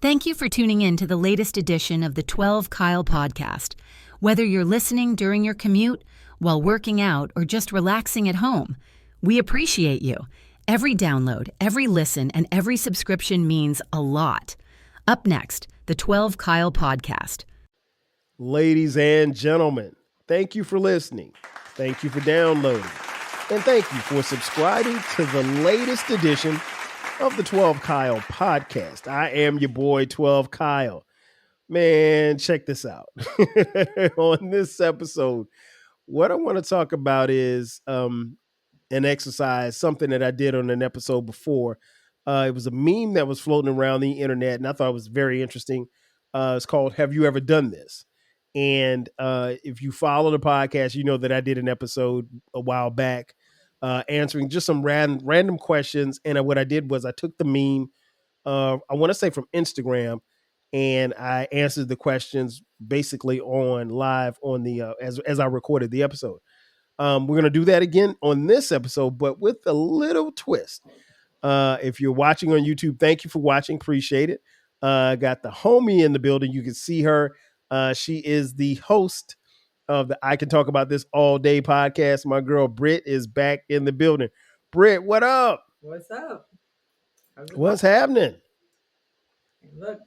Thank you for tuning in to the latest edition of the 12 Kyle podcast. Whether you're listening during your commute, while working out, or just relaxing at home, we appreciate you. Every download, every listen, and every subscription means a lot. Up next, the 12 Kyle podcast. Ladies and gentlemen, thank you for listening. Thank you for downloading. And thank you for subscribing to the latest edition of the 12 Kyle podcast. I am your boy, 12 Kyle. Man, check this out. On this episode, what I want to talk about is an exercise, something that I did on an episode before. It was a meme that was floating around the internet, and I thought it was very interesting. It's called, Have You Ever Done This? And if you follow the podcast, you know that I did an episode a while back answering just some random questions. And what I did was I took the meme, I want to say from Instagram, and I answered the questions basically on live on the as I recorded the episode. We're going to do that again on this episode, but with a little twist. If you're watching on YouTube, thank you for watching. Appreciate it. Got the homie in the building. You can see her. She is the host of the I Can Talk About This All Day podcast. My girl Britt is back in the building. Britt, what up? What's up? What's happening? Look,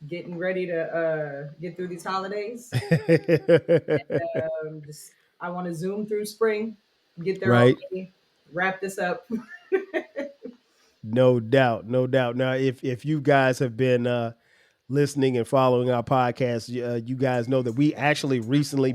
getting ready to get through these holidays. And, I want to zoom through spring, get there already, wrap this up. No doubt. Now, if you guys have been listening and following our podcast, you guys know that we actually recently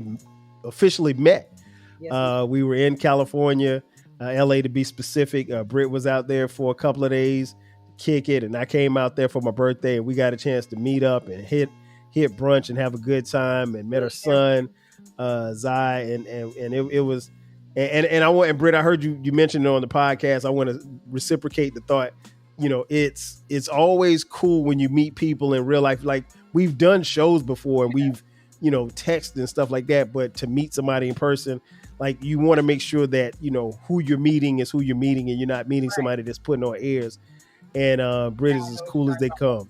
officially met. Yes, we were in California, LA to be specific. Britt was out there for a couple of days to kick it, and I came out there for my birthday, and we got a chance to meet up and hit brunch and have a good time, and met her son, Zai, and it was. And I want, and Britt, I heard you mentioned it on the podcast. I want to reciprocate the thought. You know, it's always cool when you meet people in real life. Like, we've done shows before and we've, texted and stuff like that. But to meet somebody in person, like, you want to make sure that, who you're meeting is who you're meeting, and you're not meeting somebody that's putting on airs. And Britt is as cool as they come.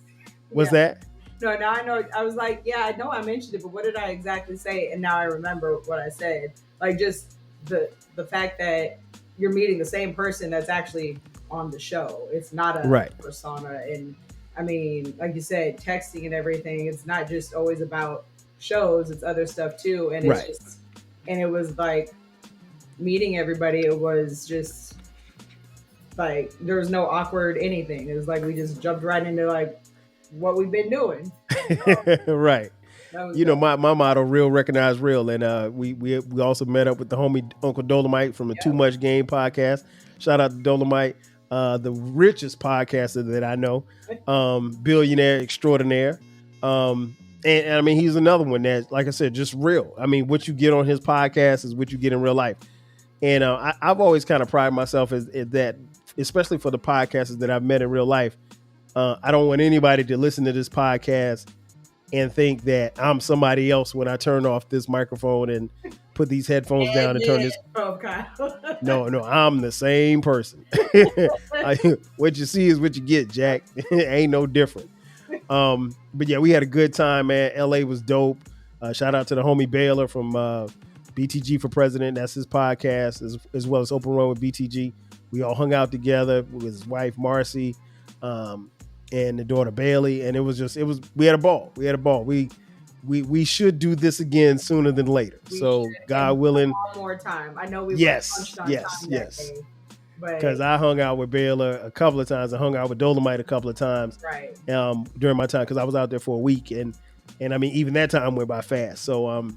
What's that? No, now I know. I was like, yeah, I know I mentioned it, but what did I exactly say? And now I remember what I said. Like, just the fact that you're meeting the same person that's actually on the show. It's not a persona. And I mean, like you said, texting and everything, it's not just always about shows, it's other stuff too. And it's just, and it was like meeting everybody, it was just like there was no awkward anything. It was like we just jumped right into like what we've been doing. Right. My motto, real, recognize real. And we also met up with the homie Uncle Dolomite from the Too Much Game podcast. Shout out to Dolomite, the richest podcaster that I know, billionaire extraordinaire. And I mean, he's another one that, like I said, just real. I mean, what you get on his podcast is what you get in real life. And I've always kind of prided myself as that, especially for the podcasters that I've met in real life. I don't want anybody to listen to this podcast and think that I'm somebody else when I turn off this microphone and put these headphones down and turn this. No, I'm the same person. What you see is what you get, Jack. Ain't no different. But yeah, we had a good time, man. LA was dope. Shout out to the homie Baylor from BTG for President. That's his podcast, as well as Open Run with BTG. We all hung out together with his wife, Marcy, and the daughter Bailey, and we had a ball. We should do this again sooner than later. So God willing, one more time. I know we yes, because I hung out with Baylor a couple of times. I hung out with Dolomite a couple of times, during my time, because I was out there for a week, and I mean, even that time went by fast. So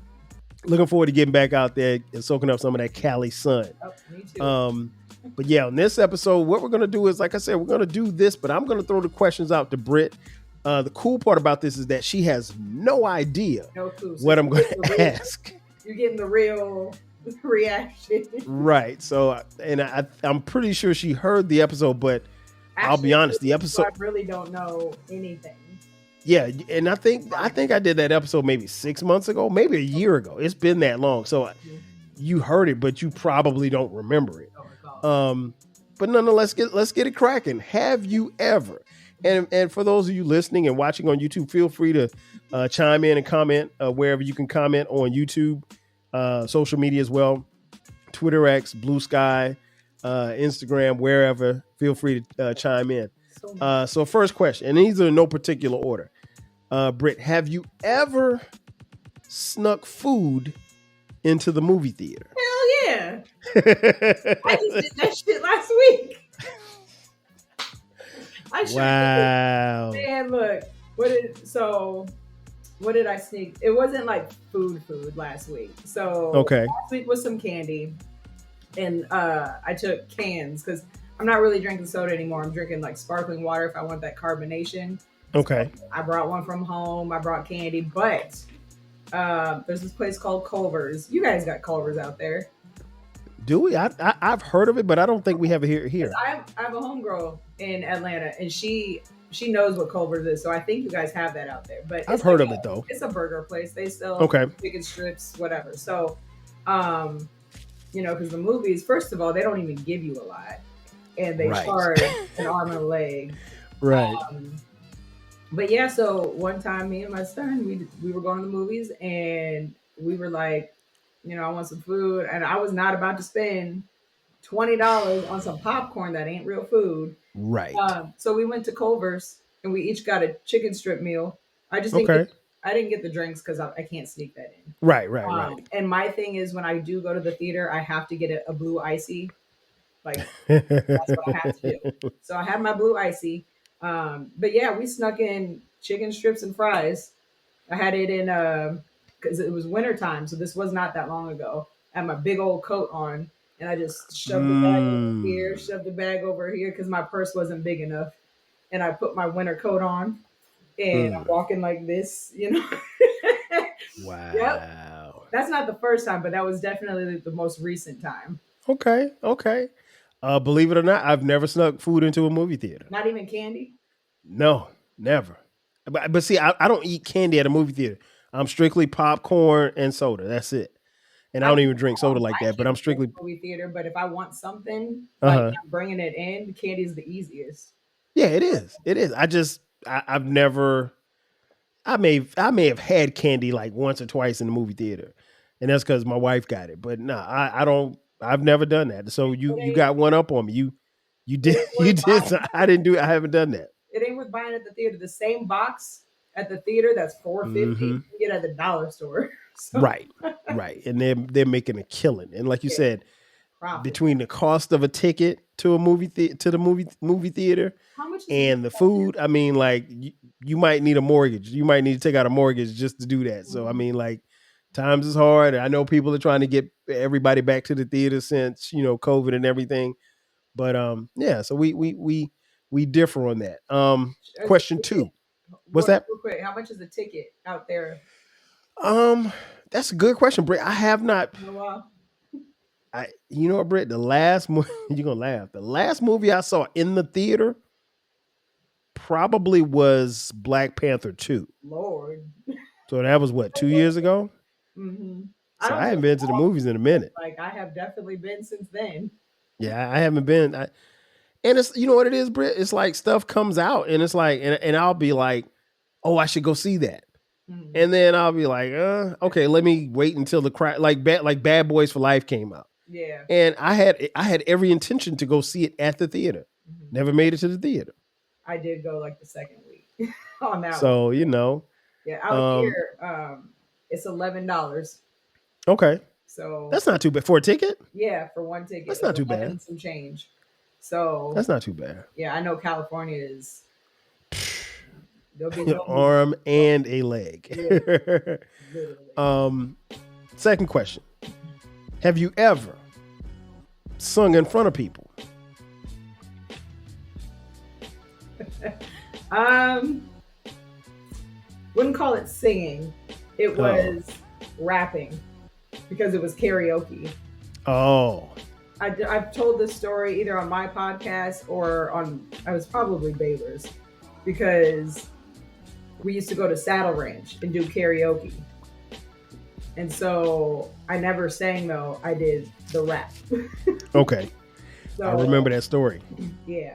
looking forward to getting back out there and soaking up some of that Cali sun. Oh, me too. But yeah, on this episode, what we're going to do is, like I said, we're going to do this, but I'm going to throw the questions out to Britt. The cool part about this is that she has no idea what I'm going to ask. You're getting the real reaction. Right. So, and I'm pretty sure she heard the episode, but actually, I'll be honest, the episode, I really don't know anything. Yeah. And I think I did that episode maybe 6 months ago, maybe a year ago. It's been that long. So you heard it, but you probably don't remember it. But nonetheless, let's get it cracking. Have you ever? And for those of you listening and watching on YouTube, feel free to chime in and comment wherever you can comment on YouTube, social media as well, Twitter X, Blue Sky, Instagram, wherever. Feel free to chime in. So first question, and these are in no particular order. Britt, have you ever snuck food into the movie theater? Hell yeah. I just did that shit last week. Wow. Man, look. What did I sneak? It wasn't like food last week. So okay. Last week was some candy. And I took cans because I'm not really drinking soda anymore. I'm drinking like sparkling water if I want that carbonation. Okay. So I brought one from home. I brought candy, but there's this place called Culver's. You guys got Culver's out there. Do we? I've heard of it, but I don't think we have it here. I have a homegirl in Atlanta, and she knows what Culver's is, so I think you guys have that out there. But I've heard of it though. It's a burger place. They sell chicken strips, whatever. So, because the movies, first of all, they don't even give you a lot, and they charge an arm and a leg. Right. But yeah, so one time, me and my son, we were going to the movies, and we were like, I want some food, and I was not about to spend $20 on some popcorn that ain't real food. Right. So we went to Culver's, and we each got a chicken strip meal. I just didn't get the drinks because I can't sneak that in. Right. And my thing is, when I do go to the theater, I have to get a blue icy. Like that's what I have to do. So I had my blue icy. But yeah, we snuck in chicken strips and fries. I had it in because it was wintertime, so this was not that long ago. I had my big old coat on, and I just shoved the bag over here, shoved the bag over here because my purse wasn't big enough. And I put my winter coat on, and I'm walking like this, Wow. Yep. That's not the first time, but that was definitely the most recent time. Okay. Believe it or not, I've never snuck food into a movie theater. Not even candy? No, never. But see, I don't eat candy at a movie theater. I'm strictly popcorn and soda. That's it. And I don't even drink soda like that, but I'm strictly movie theater. But if I want something, like I'm bringing it in, candy is the easiest. Yeah, it is. It is. I've never. I may have had candy like once or twice in the movie theater, and that's because my wife got it. But no, I don't. I've never done that. So you got one up on me. You did. So I didn't do it. I haven't done that. It ain't worth buying at the theater. The same box at the theater that's $4.50 you can get at the dollar store. So. Right. And they're making a killing. And like you said, between the cost of a ticket to a movie to the movie theater and the food, I mean, like you might need a mortgage. You might need to take out a mortgage just to do that. So I mean, like times is hard. I know people are trying to get everybody back to the theater since COVID and everything. But yeah, so we differ on that. Question 2. What's that? Real quick, how much is the ticket out there? That's a good question, Britt. I have not. You know what, Britt? The last movie you're gonna laugh. The last movie I saw in the theater probably was Black Panther 2. Lord. So that was what, 2 years ago? Mm-hmm. So I haven't been to the movies in a minute. Like I have definitely been since then. Yeah, I haven't been. And it's what it is, Britt. It's like stuff comes out, and it's like, and I'll be like, oh, I should go see that. Mm-hmm. And then I'll be like, okay, let me wait until the like Bad Boys for Life came out. Yeah. And I had every intention to go see it at the theater. Mm-hmm. Never made it to the theater. I did go like the second week on that. So, one. Yeah, out here, it's $11. Okay. So that's not too bad for a ticket. Yeah, for one ticket. That's not too bad. Some change. So that's not too bad. Yeah, I know California is. An arm and a leg. Yeah, second question. Have you ever sung in front of people? Wouldn't call it singing. It was rapping because it was karaoke. Oh. I've told this story either on my podcast or I was probably Baylor's, because we used to go to Saddle Ranch and do karaoke. And so I never sang though. I did the rap. Okay. So, I remember that story. Yeah.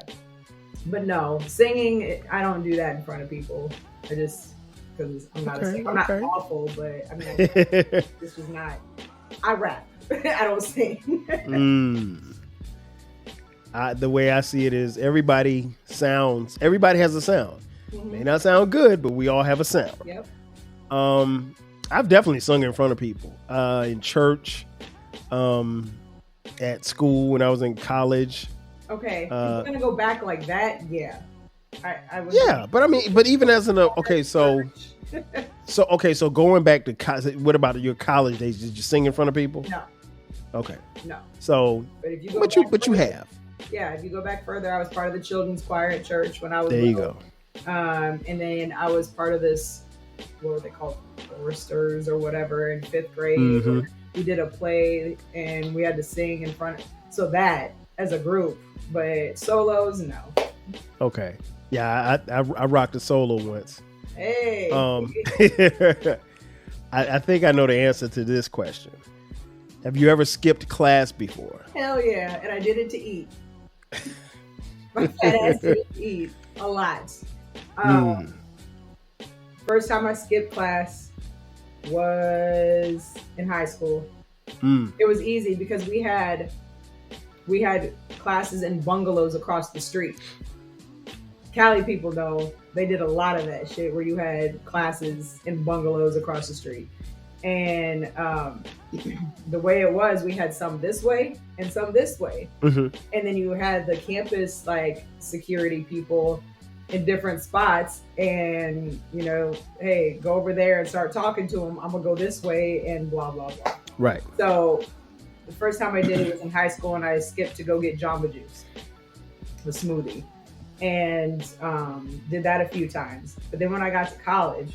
But no, singing, I don't do that in front of people. I just, because I'm not a singer. I'm not awful, but I mean, this was not, I rap. I don't sing. The way I see it is everybody has a sound. May not sound good, but we all have a sound. Yep. I've definitely sung in front of people, in church, at school when I was in college. Okay, if you're gonna go back like that, yeah. I would. Yeah, but I mean, but even as an so going back to what about your college days? Did you sing in front of people? No. Okay. No. So, but if you go but you have. Yeah, if you go back further, I was part of the children's choir at church when I was there. little. You go. And then I was part of this, what were they called, choristers or whatever, in 5th grade. Mm-hmm. We did a play and we had to sing in front. So that as a group, but solos, no. Okay. Yeah, I rocked a solo once. Hey. I think I know the answer to this question. Have you ever skipped class before? Hell yeah, and I did it to eat. My fat ass did it to eat a lot. First time I skipped class was in high school. It was easy because we had classes in bungalows across the street. Cali people, though, they did a lot of that shit where you had classes in bungalows across the street. And the way it was, we had some this way and some this way. And then you had the campus like security people in different spots, and hey, go over there and start talking to them. I'm gonna go this way and blah blah blah. Right. So the first time I did it was in high school, and I skipped to go get Jamba Juice, the smoothie, and did that a few times. But then when I got to college,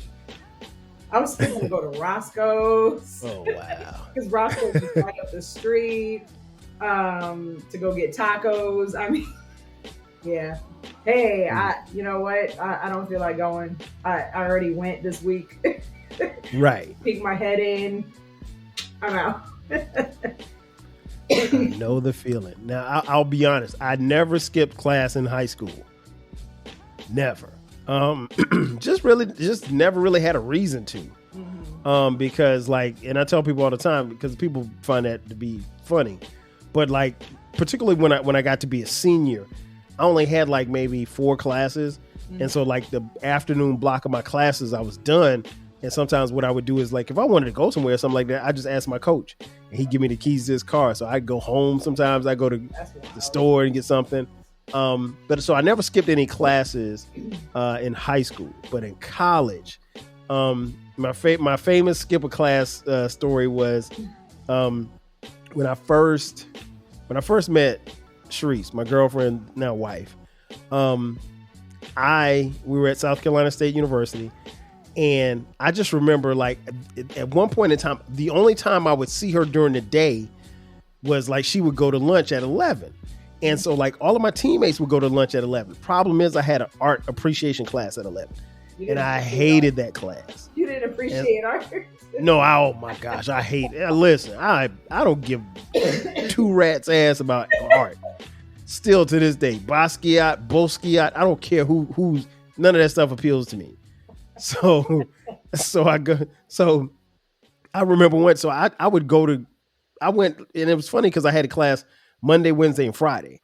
I was still going to go to Roscoe's. Oh, wow. Because Roscoe's was right up the street, to go get tacos. I mean, yeah. Hey, you know what? I don't feel like going. I already went this week. Right. Peek my head in. I'm out. I know the feeling. Now, I'll be honest. I never skipped class in high school. Never. Just never really had a reason to. Because and I tell people all the time, because people find that to be funny, but like, particularly when I got to be a senior, I only had like maybe 4 classes. And so like the afternoon block of my classes, I was done. And sometimes what I would do is like, if I wanted to go somewhere or something like that, I just ask my coach and he'd give me the keys to his car. So I'd go home. Sometimes I go to the store and get something. But so I never skipped any classes in high school, but in college, my famous skip a class story was when I first met Sharice, my girlfriend, now wife. We were at South Carolina State University, and I just remember like at one point in time, the only time I would see her during the day was like she would go to lunch at 11. And so like all of my teammates would go to lunch at 11. Problem is I had an art appreciation class at 11. And I hated that class. You didn't appreciate art? No, oh my gosh, I hate it. Listen, I don't give 2 rats ass about art. Still to this day, Basquiat, I don't care who's, none of that stuff appeals to me. So I remember when, so I went, and it was funny because I had a class Monday, Wednesday, and Friday.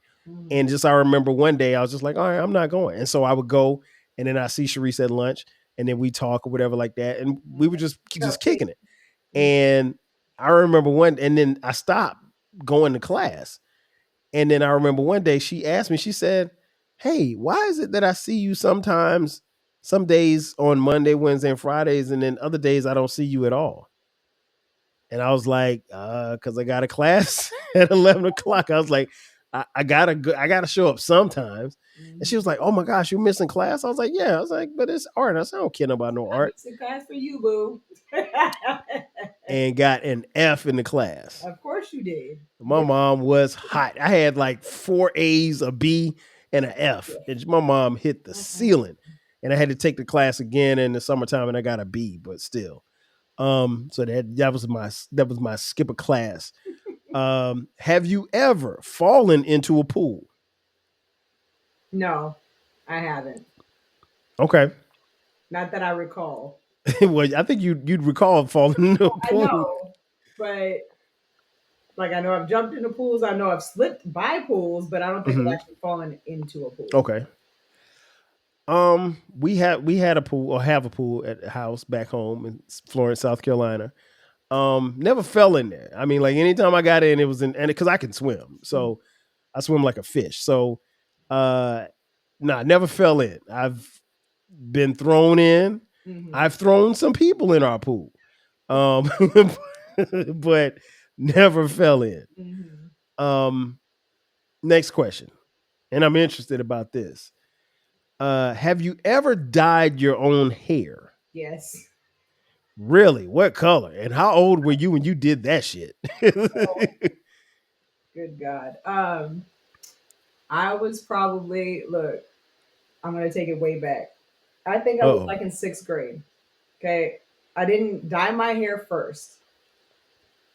And I remember one day I was just like, all right, I'm not going. And so I would go, and then I see Sharice at lunch, and then we talk or whatever like that. And we were just kicking it. And I remember and then I stopped going to class. And then I remember one day she asked me, she said, hey, why is it that I see you sometimes, some days on Monday, Wednesday, and Fridays, and then other days I don't see you at all? And I was like, because I got a class at 11 o'clock. I was like, I gotta show up sometimes. And she was like, oh my gosh, you're missing class? I was like, yeah. I was like, but it's art. I said, I don't care about no art. It's a class for you, boo. And got an F in the class. Of course you did. My mom was hot. I had like 4 A's, a B, and an F. And my mom hit the ceiling. And I had to take the class again in the summertime, and I got a B, but still. So that was my skip a class. No. Have you ever fallen into a pool? No. I haven't. Okay. Not that I recall. Well, I think you'd recall falling into a I pool. know, but like I know I've jumped into pools. I know I've slipped by pools, but I don't think I've actually fallen into a pool. Okay. We had a pool or have a pool at the house back home in Florence, South Carolina. Never fell in there. I mean, like anytime I got in, it was in, and because I can swim, so I swim like a fish. So, never fell in. I've been thrown in. Mm-hmm. I've thrown some people in our pool, but never fell in. Mm-hmm. Next question, and I'm interested about this. Have you ever dyed your own hair? Yes. Really? What color? And how old were you when you did that shit? Oh, good God. I was probably, look, I'm gonna take it way back. I think I was like in 6th grade. Okay. I didn't dye my hair first.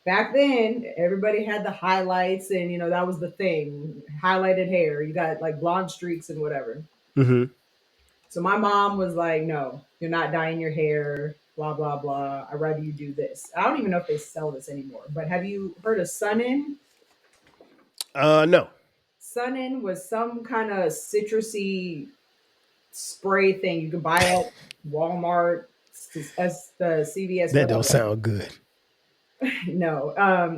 Back then, everybody had the highlights, and that was the thing. Highlighted hair. You got like blonde streaks and whatever. Mm-hmm. So my mom was like, "No, you're not dyeing your hair. Blah blah blah. I'd rather you do this." I don't even know if they sell this anymore. But have you heard of Sun-In? No. Sun-In was some kind of citrusy spray thing you could buy at Walmart, as the CVS. That don't sound good. No,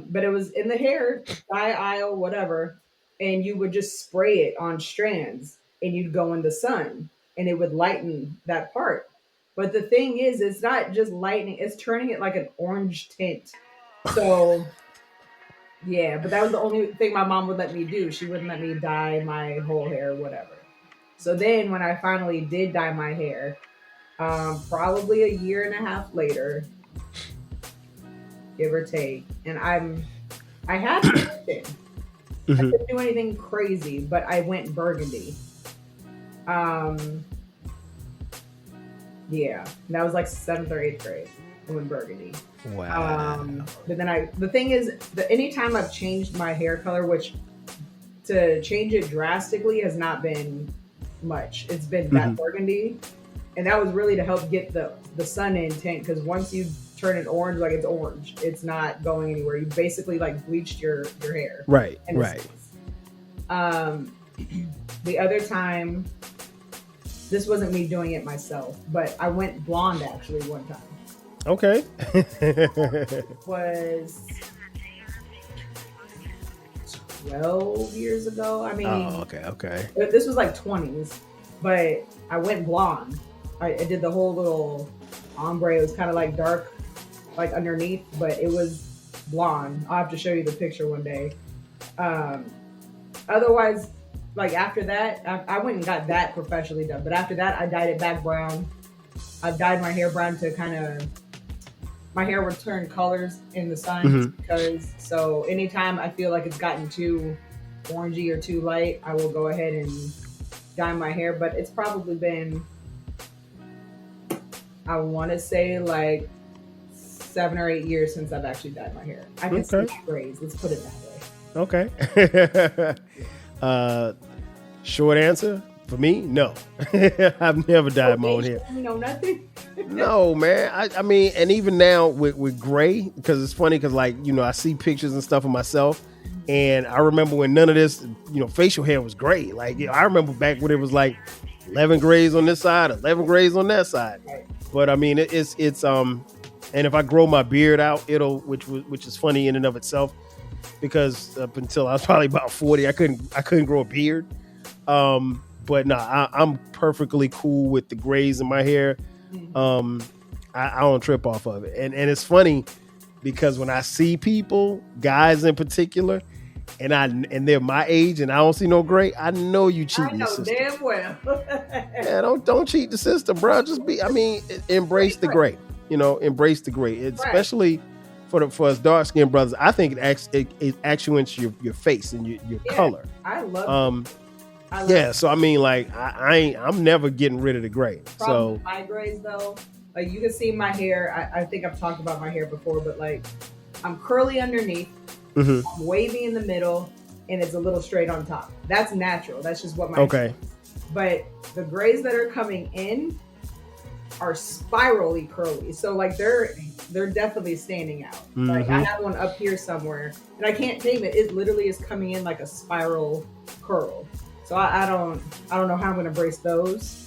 but it was in the hair dye aisle, whatever, and you would just spray it on strands, and you'd go in the sun, and it would lighten that part. But the thing is, it's not just lightening; it's turning it like an orange tint. So, yeah, but that was the only thing my mom would let me do. She wouldn't let me dye my whole hair, whatever. So then, when I finally did dye my hair, probably a year and a half later, give or take, and I had something. I didn't do anything crazy, but I went burgundy. Yeah, that was like 7th or 8th grade. I went burgundy. Wow. But then the thing is, anytime I've changed my hair color, which to change it drastically has not been much. It's been that burgundy, and that was really to help get the sun-in tint, because once you turn it orange, like it's orange, it's not going anywhere. You basically like bleached your hair. Right. And Right. The other time, this wasn't me doing it myself, but I went blonde actually one time. Okay. Was 12 years ago. I mean, okay. This was like 20s, but I went blonde. I did the whole little ombre. It was kind of like dark, like underneath, but it was blonde. I'll have to show you the picture one day. Otherwise, like after that, I went and got that professionally done. But after that, I dyed it back brown. I dyed my hair brown to kind of, my hair would turn colors in the sun, because so anytime I feel like it's gotten too orangey or too light, I will go ahead and dye my hair. But it's probably been, I want to say like 7 or 8 years since I've actually dyed my hair. I can see grays. Let's put it that way. Okay. Short answer for me, no. I've never dyed my own hair. No, nothing. No, man. I mean, and even now with gray, because it's funny, because like, I see pictures and stuff of myself, and I remember when none of this, facial hair was gray. Like, I remember back when it was like 11 grays on this side, 11 grays on that side. But I mean, it's and if I grow my beard out, which is funny in and of itself, because up until I was probably about 40, I couldn't grow a beard. But no, I'm perfectly cool with the grays in my hair. I don't trip off of it. And it's funny because when I see people, guys in particular, and they're my age and I don't see no gray, I know you cheating the system. Damn well. Yeah, don't cheat the system, bro. Embrace the gray. Embrace the gray, especially for us dark skinned brothers. I think it accentuates your face and your color. I love it. So I mean, like I'm never getting rid of the gray. So my grays though, like you can see my hair. I think I've talked about my hair before, but like I'm curly underneath, I'm wavy in the middle, and it's a little straight on top. That's natural. That's just what my hair is. but the grays that are coming in are spirally curly. So like they're definitely standing out. Like I have one up here somewhere and I can't tame it. It literally is coming in like a spiral curl. So I don't know how I'm gonna brace those.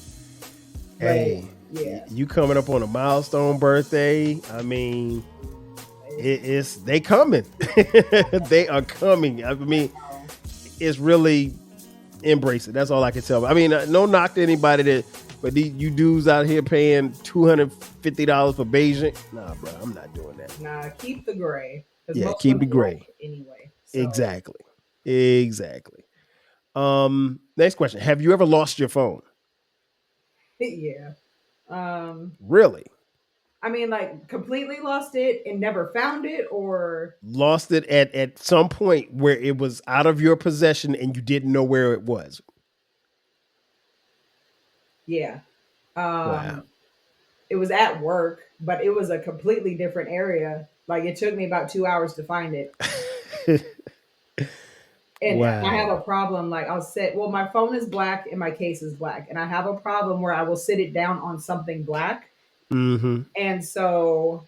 But Hey, yeah. you coming up on a milestone birthday. I mean, they coming. They are coming. I mean, it's really embrace it. That's all I can tell. I mean, no knock to anybody but you dudes out here paying $250 for beige. Nah, bro, I'm not doing that. Nah, keep the gray. Yeah, keep the gray. Anyway. So. Exactly. Next question. Have you ever lost your phone? Yeah. Really? I mean, like completely lost it and never found it, or lost it at some point where it was out of your possession and you didn't know where it was. Yeah. Wow. It was at work, but it was a completely different area. Like it took me about 2 hours to find it. And wow. I have a problem. Like my phone is black and my case is black. And I have a problem where I will sit it down on something black. Mm-hmm. And so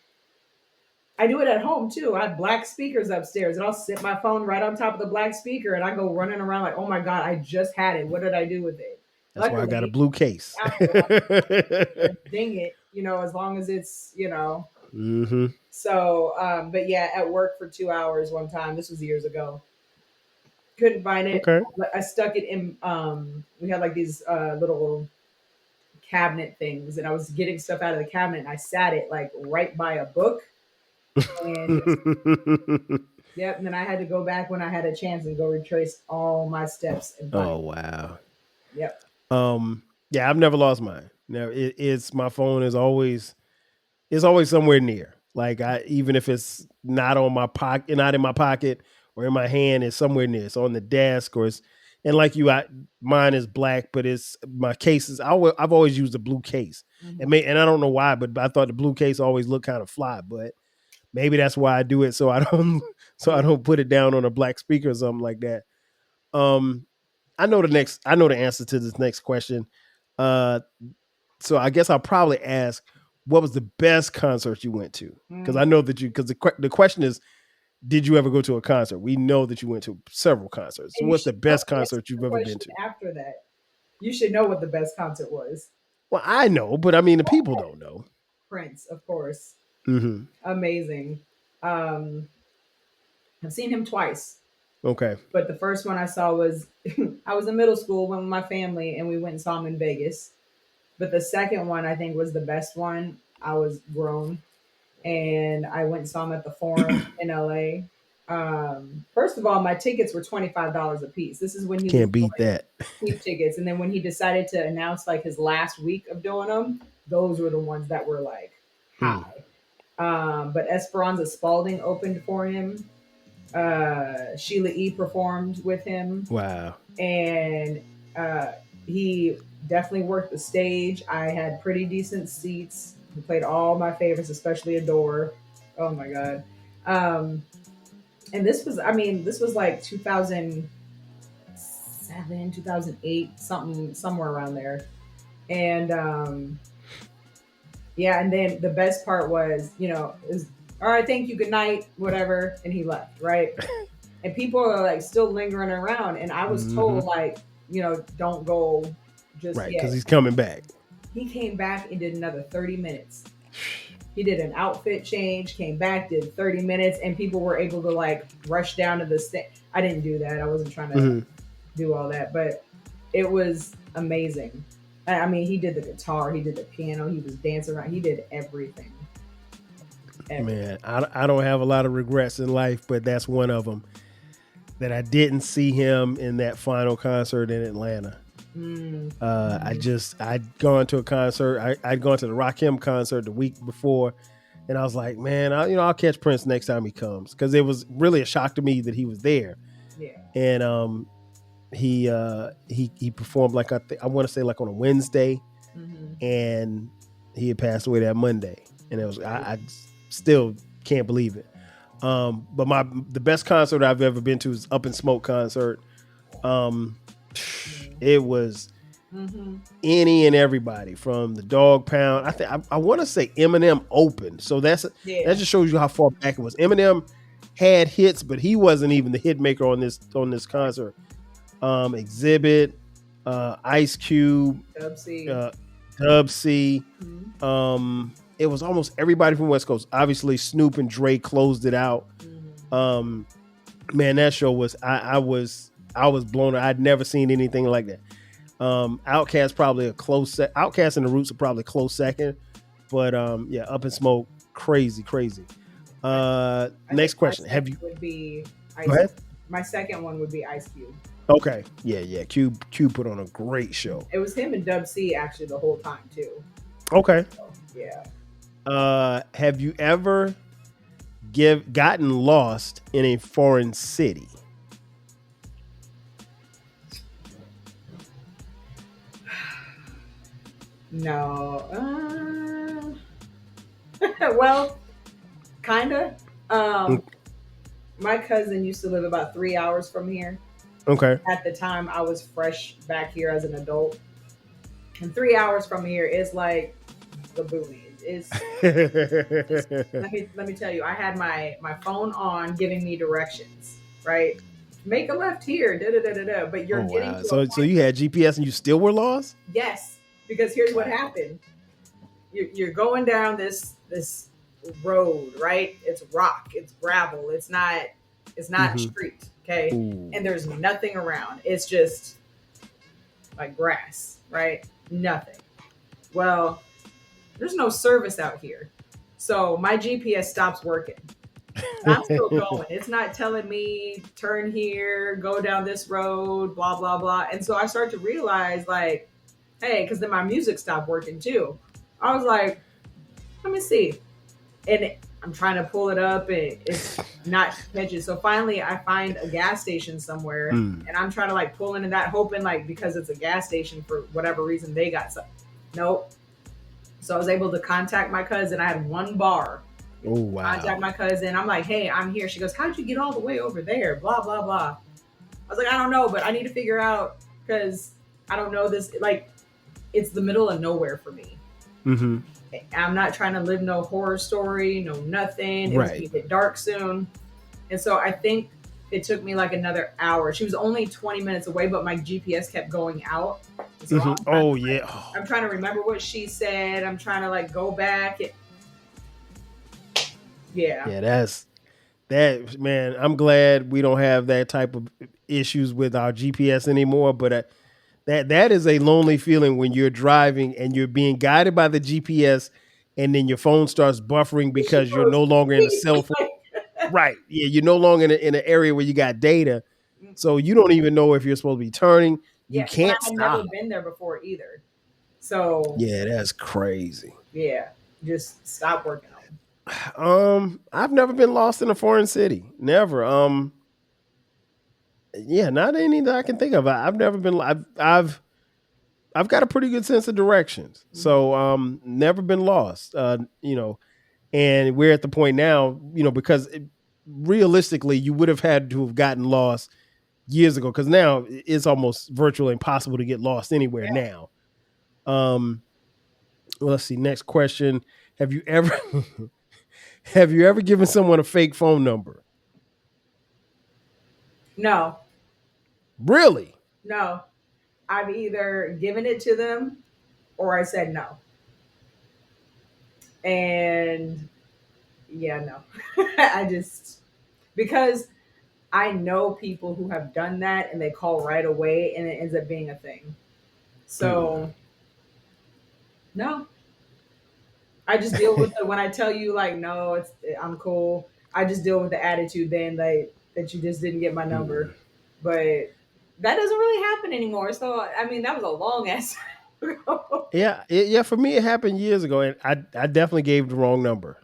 I do it at home too. I have black speakers upstairs and I'll sit my phone right on top of the black speaker and I go running around like, oh my God, I just had it. What did I do with it? That's Luckily, why I got a blue case. Ding it, as long as it's, Mm-hmm. So, but yeah, at work for 2 hours one time, this was years ago. Couldn't find it. Okay. I stuck it in, we had like these little cabinet things and I was getting stuff out of the cabinet and I sat it like right by a book. And yep, and then I had to go back when I had a chance and go retrace all my steps. And oh wow. Yep. Yeah, I've never lost mine. Now it's my phone is always somewhere near. Like even if it's not on my pocket, not in my pocket or in my hand, it's somewhere near. It's on the desk or it's and like mine is black, but it's my cases. I've always used a blue case, and I don't know why, but I thought the blue case always looked kind of fly. But maybe that's why I do it, so I don't put it down on a black speaker or something like that. I know the answer to this next question. So I guess I'll probably ask, what was the best concert you went to? Because I know that because the question is, did you ever go to a concert? We know that you went to several concerts. So what's the best concert you've ever been to? After that, you should know what the best concert was. Well, I know, but I mean, the people don't know. Prince, of course. Mm-hmm. Amazing. I've seen him twice. Okay. But the first one I saw was, I was in middle school, went with my family, and we went and saw him in Vegas. But the second one, I think, was the best one. I was grown, and I went and saw him at the Forum in LA. First of all, my tickets were $25 a piece. This is when he can't beat that. Cheap tickets, and then when he decided to announce like his last week of doing them, those were the ones that were like high. But Esperanza Spalding opened for him. Sheila E. performed with him. Wow. And he definitely worked the stage. I had pretty decent seats. He played all my favorites, especially Adore. Oh my God. And this was like 2007, 2008, somewhere around there. And yeah, and then the best part was, all right, thank you, good night, whatever, and he left, right? And people are like still lingering around, and I was told like, don't go just right, yet. because he's coming back. He came back and did another 30 minutes. He did an outfit change, came back, did 30 minutes, and people were able to like rush down to the stage. I didn't do that. I wasn't trying to do all that, but it was amazing. I mean, he did the guitar, he did the piano, he was dancing around, he did everything. Man, I don't have a lot of regrets in life, but that's one of them, that I didn't see him in that final concert in Atlanta. I'd gone to a concert. I'd gone to the Rock Him concert the week before, and I was like, man, I'll catch Prince next time he comes, because it was really a shock to me that he was there. Yeah. And he performed like I want to say like on a Wednesday, and he had passed away that Monday, and it was I still can't believe it. But the best concert I've ever been to is Up in Smoke concert. It was any and everybody from the Dog Pound. I want to say Eminem opened, so that just shows you how far back it was. Eminem had hits, but he wasn't even the hit maker on this concert. Exhibit, Ice Cube, Dub C. It was almost everybody from West Coast. Obviously, Snoop and Dre closed it out. Man, that show was I was blown away. I'd never seen anything like that. Outkast probably a close Outkast and the Roots are probably a close second, but yeah, Up in Smoke, crazy. Next question. Have you? Would be Go ahead. My second one would be Ice Cube. Okay, yeah. Cube put on a great show. It was him and Dub C actually the whole time too. Okay. So, yeah. Have you ever gotten lost in a foreign city? No. Well, kinda. My cousin used to live about 3 hours from here. Okay. At the time, I was fresh back here as an adult, and 3 hours from here is like the boonies. Let me tell you, I had my phone on, giving me directions. Right, make a left here. But you're getting to so you had GPS and you still were lost? Yes, because here's what happened. You're going down this road, right? It's rock, it's gravel, it's not street, okay? Ooh. And there's nothing around. It's just like grass, right? Nothing. Well, there's no service out here. So my GPS stops working. I'm still going. It's not telling me turn here, go down this road, blah, blah, blah. And so I start to realize like, hey, because then my music stopped working too. I was like, let me see. And I'm trying to pull it up and it's not catching. So finally I find a gas station somewhere and I'm trying to like pull into that, hoping like because it's a gas station for whatever reason they got something. Nope. So I was able to contact my cousin. I had one bar. Oh, wow. Contact my cousin. I'm like, hey, I'm here. She goes, how'd you get all the way over there? Blah, blah, blah. I was like, I don't know, but I need to figure out because I don't know this. Like, it's the middle of nowhere for me. Mm-hmm. I'm not trying to live no horror story, no nothing. It was going to get dark soon. And so I think it took me like another hour. She was only 20 minutes away, but my GPS kept going out. So I'm trying to remember what she said. I'm trying to like go back. Yeah, that's man. I'm glad we don't have that type of issues with our GPS anymore. But that is a lonely feeling when you're driving and you're being guided by the GPS, and then your phone starts buffering because you're no longer in a cell phone. Right? Yeah, you're no longer in an area where you got data, so you don't even know if you're supposed to be turning. You can't stop. I've never been there before either. So yeah, that's crazy. Yeah, just stop working on it. I've never been lost in a foreign city. Never. Yeah, not any that I can think of. I've never been. I've got a pretty good sense of directions, so never been lost. You know, and we're at the point now, you know, because realistically, you would have had to have gotten lost years ago, because now it's almost virtually impossible to get lost anywhere now. Well, let's see. Next question: Have you ever given someone a fake phone number? No. Really? No. I've either given it to them or I said no. And yeah, no. Because I know people who have done that and they call right away and it ends up being a thing. So no. I just deal with it when I tell you like, no, I'm cool. I just deal with the attitude then that you just didn't get my number. But that doesn't really happen anymore. So, I mean, that was a long ass time ago. Yeah. For me, it happened years ago, and I definitely gave the wrong number.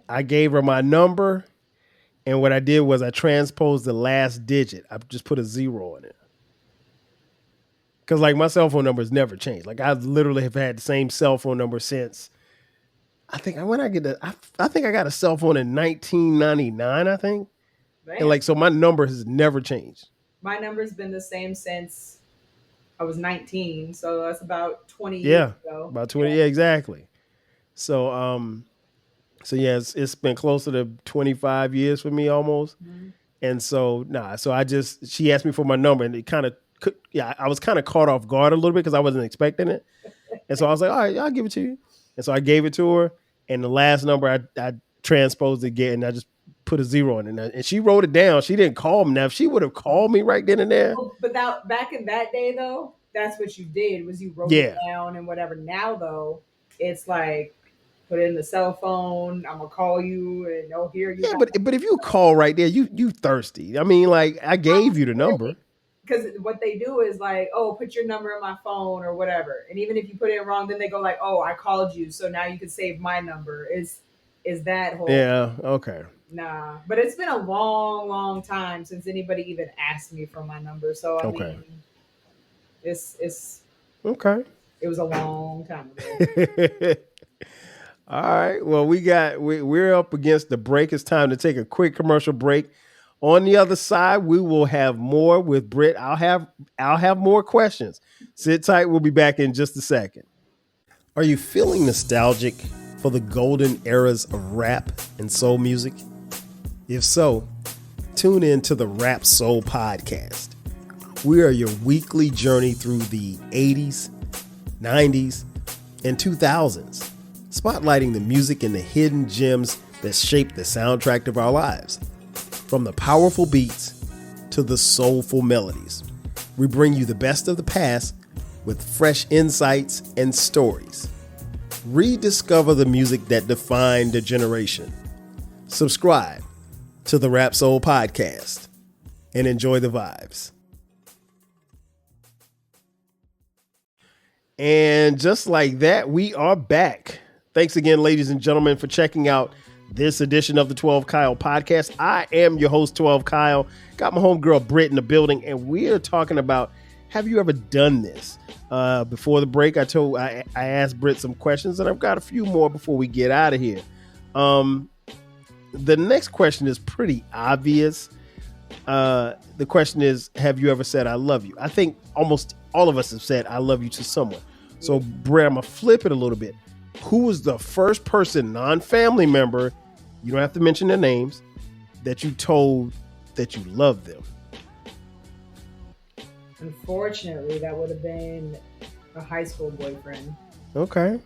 I gave her my number, and what I did was I transposed the last digit. I just put a 0 on it. Because, like, my cell phone number has never changed. Like, I literally have had the same cell phone number since, I think I got a cell phone in 1999, I think. Man. And, like, so my number has never changed. My number's been the same since I was 19, so that's about 20 years Yeah, ago. about 20. Yeah, exactly. So so yeah, it's been closer to 25 years for me almost. Mm-hmm. And so so she asked me for my number, and it kind of I was kind of caught off guard a little bit because I wasn't expecting it. And so I was like, all right, I'll give it to you. And so I gave it to her, and the last number I transposed again, and I just put a 0 in it. And she wrote it down. She didn't call me. Now, if she would have called me right then and there. Well, but back in that day though, that's what you did, was you wrote it down and whatever. Now though, it's like, put it in the cell phone. I'm gonna call you and here you. Yeah, but if you call right there, you thirsty. I mean, like, I gave you the number. Because what they do is like, oh, put your number in my phone or whatever. And even if you put it wrong, then they go like, oh, I called you, so now you can save my number. Is that whole? Yeah. Okay. Nah, but it's been a long, long time since anybody even asked me for my number. So I mean, it's okay. It was a long time ago. All right. Well, we're up against the break. It's time to take a quick commercial break. On the other side, we will have more with Britt. I'll have more questions. Sit tight. We'll be back in just a second. Are you feeling nostalgic for the golden eras of rap and soul music? If so, tune in to the Rap Soul Podcast. We are your weekly journey through the 80s, 90s, and 2000s, spotlighting the music and the hidden gems that shaped the soundtrack of our lives. From the powerful beats to the soulful melodies, we bring you the best of the past with fresh insights and stories. Rediscover the music that defined a generation. Subscribe to the Rap Soul Podcast and enjoy the vibes. And just like that, we are back. Thanks again, ladies and gentlemen, for checking out this edition of the 12 Kyle podcast. I am your host, 12 Kyle. Got my homegirl Britt in the building, and we are talking about, have you ever done this? Before the break, I asked Britt some questions, and I've got a few more before we get out of here. The next question is pretty obvious. The question is, have you ever said I love you? I think almost all of us have said I love you to someone. So, Britt, I'm going to flip it a little bit. Who was the first person, non-family member, you don't have to mention their names, that you told that you loved them? Unfortunately, that would have been a high school boyfriend. Okay.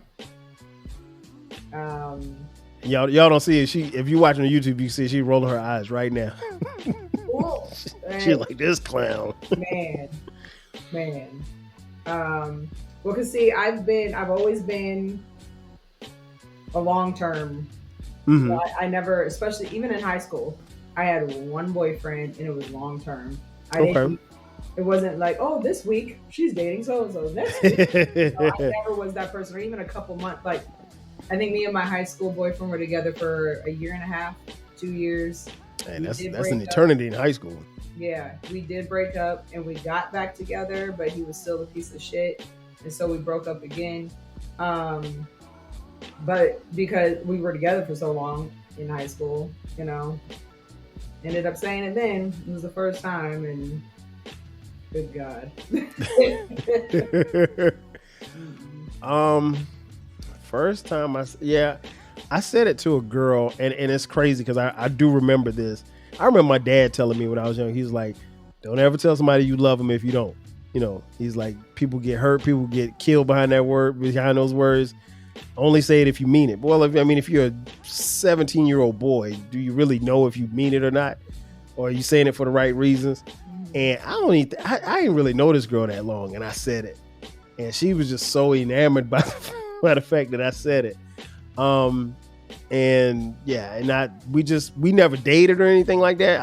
Y'all don't see it. If you watching on YouTube, you see she rolling her eyes right now. She's like, this clown. Man. Well, cause see, I've always been a long-term. Mm-hmm. So I never, especially even in high school, I had one boyfriend and it was long-term. It wasn't like, oh, this week she's dating so-and-so. Next week. I never was that person, or even a couple months. Like, I think me and my high school boyfriend were together for a year and a half, 2 years. Hey, that's an eternity in high school. Yeah, we did break up and we got back together, but he was still a piece of shit. And so we broke up again. But because we were together for so long in high school, ended up saying it then. It was the first time, and good God. First time I said it to a girl, and it's crazy because I do remember this. I remember my dad telling me when I was young, he's like, don't ever tell somebody you love them if you don't. He's like, people get hurt, people get killed behind those words. Only say it if you mean it. Well, if you're a 17-year-old boy, do you really know if you mean it or not? Or are you saying it for the right reasons? And I didn't really know this girl that long, and I said it. And she was just so enamored by the fact that I said it. We never dated or anything like that.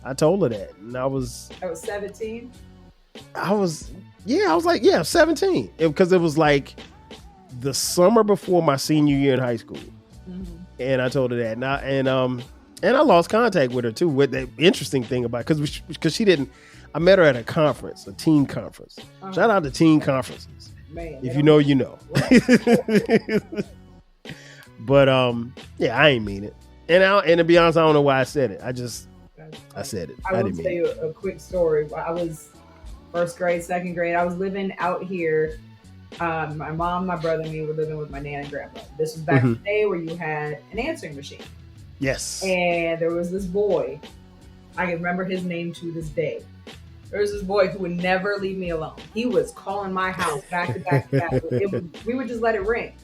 I told her that. And I was 17. I was 17. Because it was like the summer before my senior year in high school. Mm-hmm. And I told her that. And I lost contact with her too. With the interesting thing about, because she didn't, I met her at a conference, a teen conference. Uh-huh. Shout out to teen conferences. Man, if you know, you know. But I ain't mean it. And to be honest, I don't know why I said it. I said it. I will tell you a quick story. first grade, second grade. I was living out here. My mom, my brother, and me were living with my nan and grandpa. This was back in the day where you had an answering machine. Yes. And there was this boy. I can remember his name to this day. There was this boy who would never leave me alone. He was calling my house back to back to back. We would just let it ring.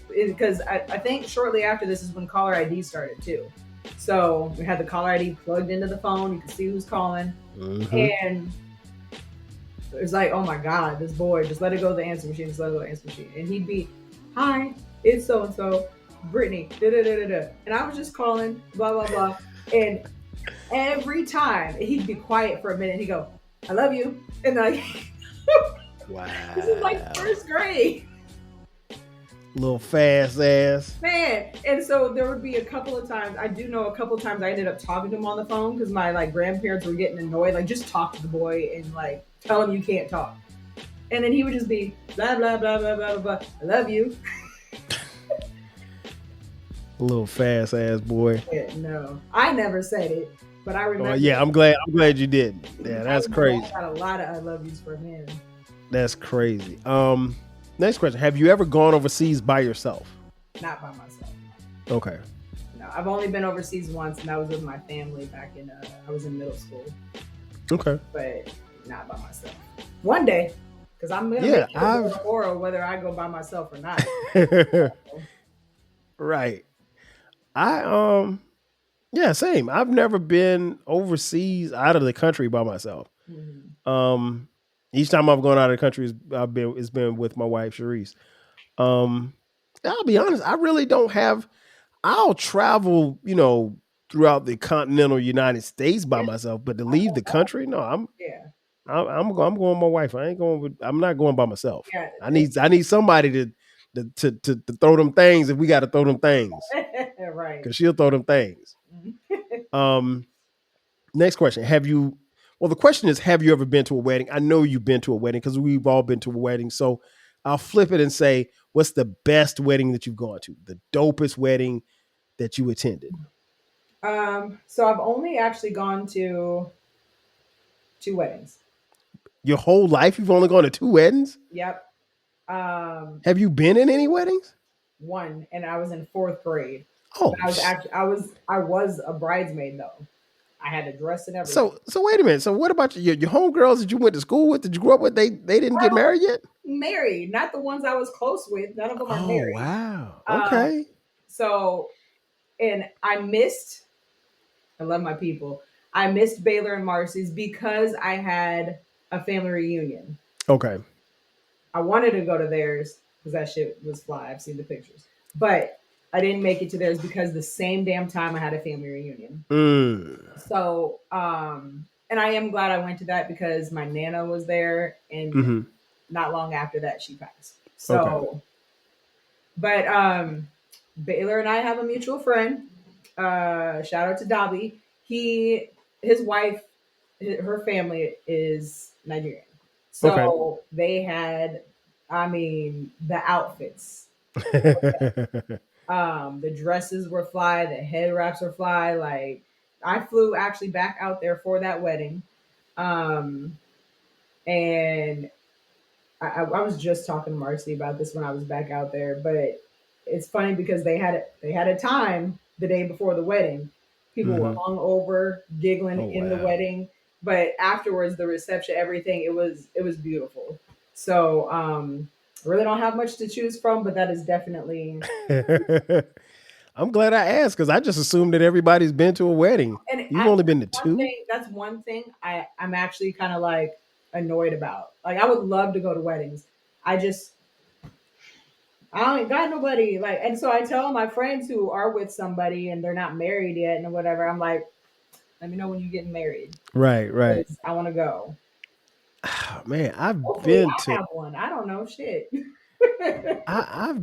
Because I think shortly after this is when caller ID started too. So we had the caller ID plugged into the phone. You could see who's calling. And it was like, oh my God, this boy, just let it go to the answer machine. Just let it go to the answer machine. And he'd be, hi, it's so-and-so, Brittany, da-da-da-da-da. And I was just calling, blah, blah, blah. And every time he'd be quiet for a minute and he'd go, I love you. And like, wow. This is like first grade. Little fast ass. Man. And so there would be a couple of times, I do know a couple of times I ended up talking to him on the phone because my like grandparents were getting annoyed. Like, just talk to the boy and like tell him you can't talk. And then he would just be blah, blah, blah, blah, blah, blah. I love you. Little fast ass boy. Yeah, no, I never said it, but I remember. Yeah, I'm glad you didn't. Yeah, that's crazy. I got a lot of I love yous from him. That's crazy. Next question. Have you ever gone overseas by yourself? Not by myself. Okay. No, I've only been overseas once, and that was with my family back in, I was in middle school. Okay. But not by myself. One day, because I'm going to make it oral whether I go by myself or not. Right. Same. I've never been overseas out of the country by myself. Each time I've gone out of the country, it's been with my wife, Sharice. I'll be honest, I really don't have. I'll travel, throughout the continental United States by myself, but to leave the country, no. I'm going with my wife. I'm not going by myself. Yeah. I need somebody to throw them things if we got to throw them things. Right. Because she'll throw them things. Next question. The question is, have you ever been to a wedding? I know you've been to a wedding because we've all been to a wedding. So I'll flip it and say, what's the best wedding that you've gone to? The dopest wedding that you attended? So I've only actually gone to 2 weddings. Your whole life, you've only gone to 2 weddings? Yep. Have you been in any weddings? One, and I was in 4th grade. Oh, I was a bridesmaid though. I had a dress and everything. So wait a minute. So what about your homegirls that you went to school with? Did you grow up with? They didn't get married yet? Married, not the ones I was close with. None of them are married. Oh wow. Okay. So, and I love my people. I missed Baylor and Marcy's because I had a family reunion. Okay. I wanted to go to theirs because that shit was fly. I've seen the pictures, but I didn't make it to theirs because the same damn time I had a family reunion. So, and I am glad I went to that because my Nana was there, and not long after that she passed. So, but Baylor and I have a mutual friend. Shout out to Dobby. His wife, her family is Nigerian. So they had, the outfits. The dresses were fly, the head wraps were fly. Like, I flew actually back out there for that wedding. And I was just talking to Marcy about this when I was back out there, but it's funny because they had a time the day before the wedding. People were hung over, giggling in the wedding, but afterwards, the reception, everything, it was beautiful. So, I really don't have much to choose from, but that is definitely. I'm glad I asked because I just assumed that everybody's been to a wedding. And you've only been to 2? That's one thing I'm actually kind of like annoyed about. Like, I would love to go to weddings. I ain't got nobody. Like, and so I tell my friends who are with somebody and they're not married yet and whatever, I'm like, let me know when you're getting married. Right. I want to go. Oh, man, I've have one. I don't know shit. I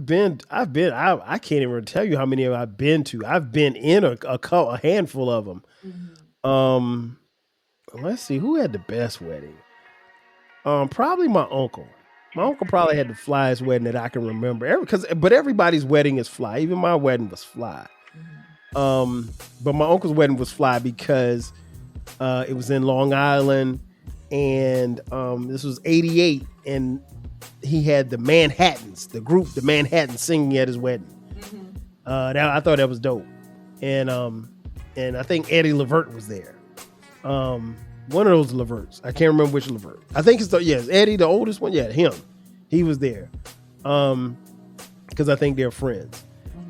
can't even tell you how many I've been to. I've been in a handful of them. Let's see who had the best wedding. Probably my uncle. My uncle probably had the flyest wedding that I can remember. But everybody's wedding is fly. Even my wedding was fly. But my uncle's wedding was fly because it was in Long Island. and this was '88, and he had the Manhattans, the group, the Manhattans, singing at his wedding. I thought that was dope, and I think Eddie Levert was there. One of those Leverts, I can't remember which Levert. I think it's Eddie, the oldest one. Yeah, him. He was there, because I think they're friends,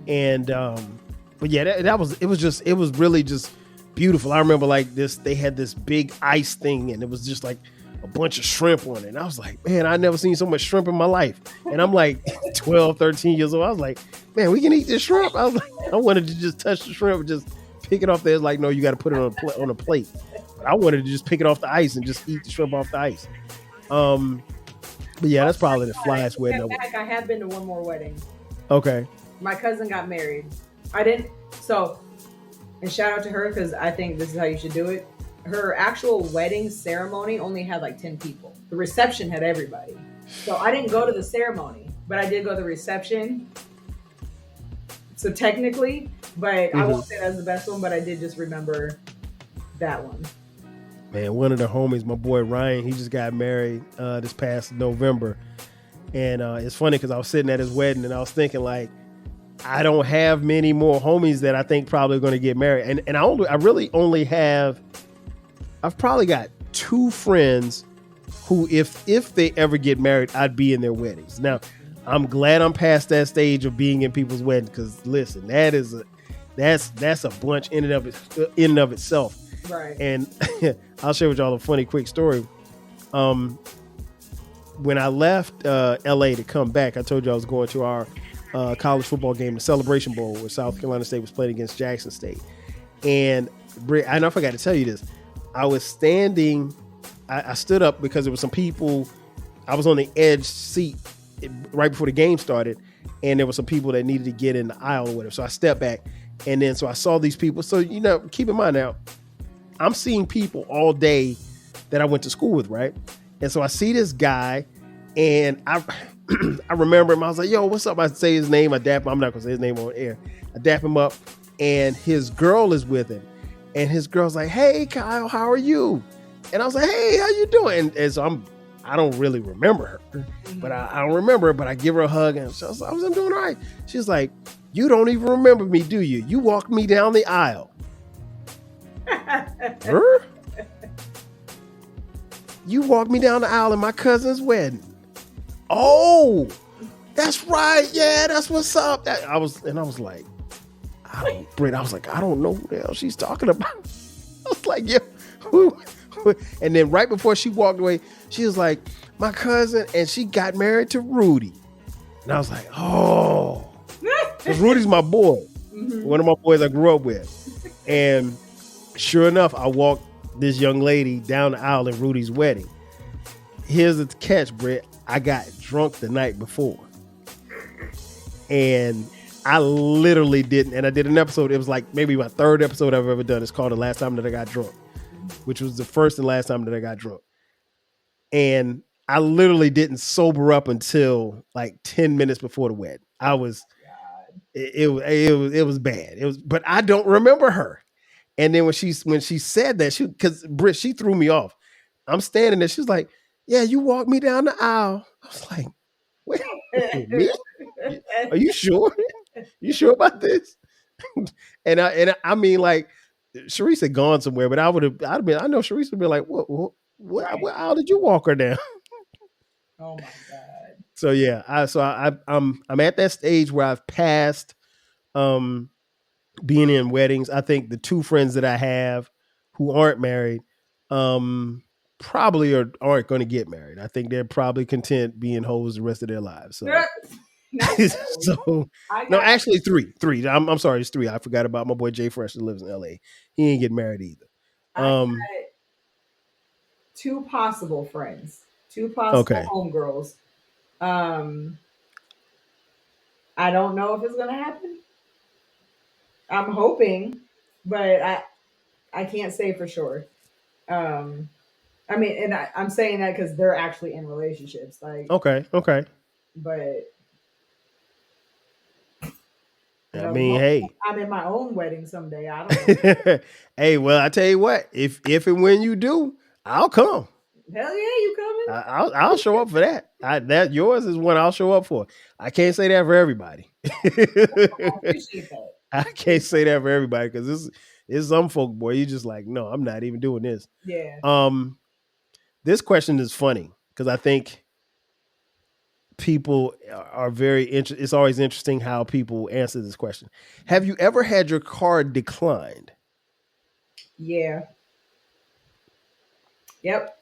and but yeah, it was really just beautiful. I remember like this, they had this big ice thing, and it was just like a bunch of shrimp on it. And I was like, man, I never seen so much shrimp in my life. And I'm like 12, 13 years old. I was like, man, we can eat this shrimp. I was like, I wanted to just touch the shrimp and just pick it off there. It's like, no, you got to put it on a plate. But I wanted to just pick it off the ice and just eat the shrimp off the ice. But yeah, that's probably the flyest wedding. I have been to one more wedding. Okay. My cousin got married. And shout out to her, because I think this is how you should do it. Her actual wedding ceremony only had like 10 people. The reception had everybody. So I didn't go to the ceremony, but I did go to the reception. So technically, but I won't say that's the best one, but I did just remember that one. Man, one of the homies, my boy Ryan, he just got married this past November. And it's funny because I was sitting at his wedding and I was thinking like, I don't have many more homies that I think probably are going to get married. And I really only have, I've probably got 2 friends who, if they ever get married, I'd be in their weddings. Now, I'm glad I'm past that stage of being in people's weddings, because listen, that's a bunch in and of itself. Right. And I'll share with y'all a funny quick story. When I left LA to come back, I told you I was going to our college football game, the Celebration Bowl, where South Carolina State was playing against Jackson State. And Britt, I know I forgot to tell you this. I was standing, I stood up because there were some people, I was on the edge seat right before the game started, and there were some people that needed to get in the aisle or whatever. So I stepped back, and then so I saw these people. So, keep in mind now, I'm seeing people all day that I went to school with, right? And so I see this guy, and I remember him. I was like, yo, what's up? I say his name. I dap him. I'm not going to say his name on air. I dap him up, and his girl is with him. And his girl's like, hey, Kyle, how are you? And I was like, hey, how you doing? And so I don't really remember her, but I don't remember her, but I give her a hug, and so I'm doing all right. She's like, you don't even remember me, do you? You walked me down the aisle. Her? You walked me down the aisle in my cousin's wedding. Oh, that's right. Yeah, that's what's up. I was like, Britt, I was like, I don't know who the hell she's talking about. I was like, yeah, who? And then right before she walked away, she was like, my cousin, and she got married to Rudy. And I was like, oh, because Rudy's my boy, one of my boys I grew up with. And sure enough, I walked this young lady down the aisle at Rudy's wedding. Here's the catch, Britt. I got drunk the night before. And I literally didn't. And I did an episode. It was like maybe my 3rd episode I've ever done. It's called The Last Time That I Got Drunk, which was the first and last time that I got drunk. And I literally didn't sober up until like 10 minutes before the wedding. I was, it was bad. But I don't remember her. And then when she said that, because Britt, she threw me off. I'm standing there. She's like, yeah, you walked me down the aisle. I was like, wait, me? Are you sure? You sure about this? and I mean, like, Sharice had gone somewhere, but I'd have been, I know Sharice would be like, what aisle did you walk her down? Oh my God. So yeah, I'm at that stage where I've passed being in weddings. I think the 2 friends that I have who aren't married probably aren't going to get married. I think they're probably content being hoes the rest of their lives. So, actually 3. I'm sorry, it's 3. I forgot about my boy Jay Fresh that lives in LA. He ain't getting married either. I got 2 possible friends, 2 possible homegirls. I don't know if it's going to happen. I'm hoping, but I can't say for sure. I mean, and I'm saying that because they're actually in relationships. Like, okay. But I mean, hey, I'm in my own wedding someday. I don't know. Hey, well, I tell you what, if and when you do, I'll come. Hell yeah, you coming? I'll show up for that. That yours is one I'll show up for. I can't say that for everybody. I appreciate that. I can't say that for everybody because it's some folk, boy. You just like, no, I'm not even doing this. Yeah. This question is funny because I think people are very interested. It's always interesting how people answer this question. Have you ever had your card declined? Yeah. Yep.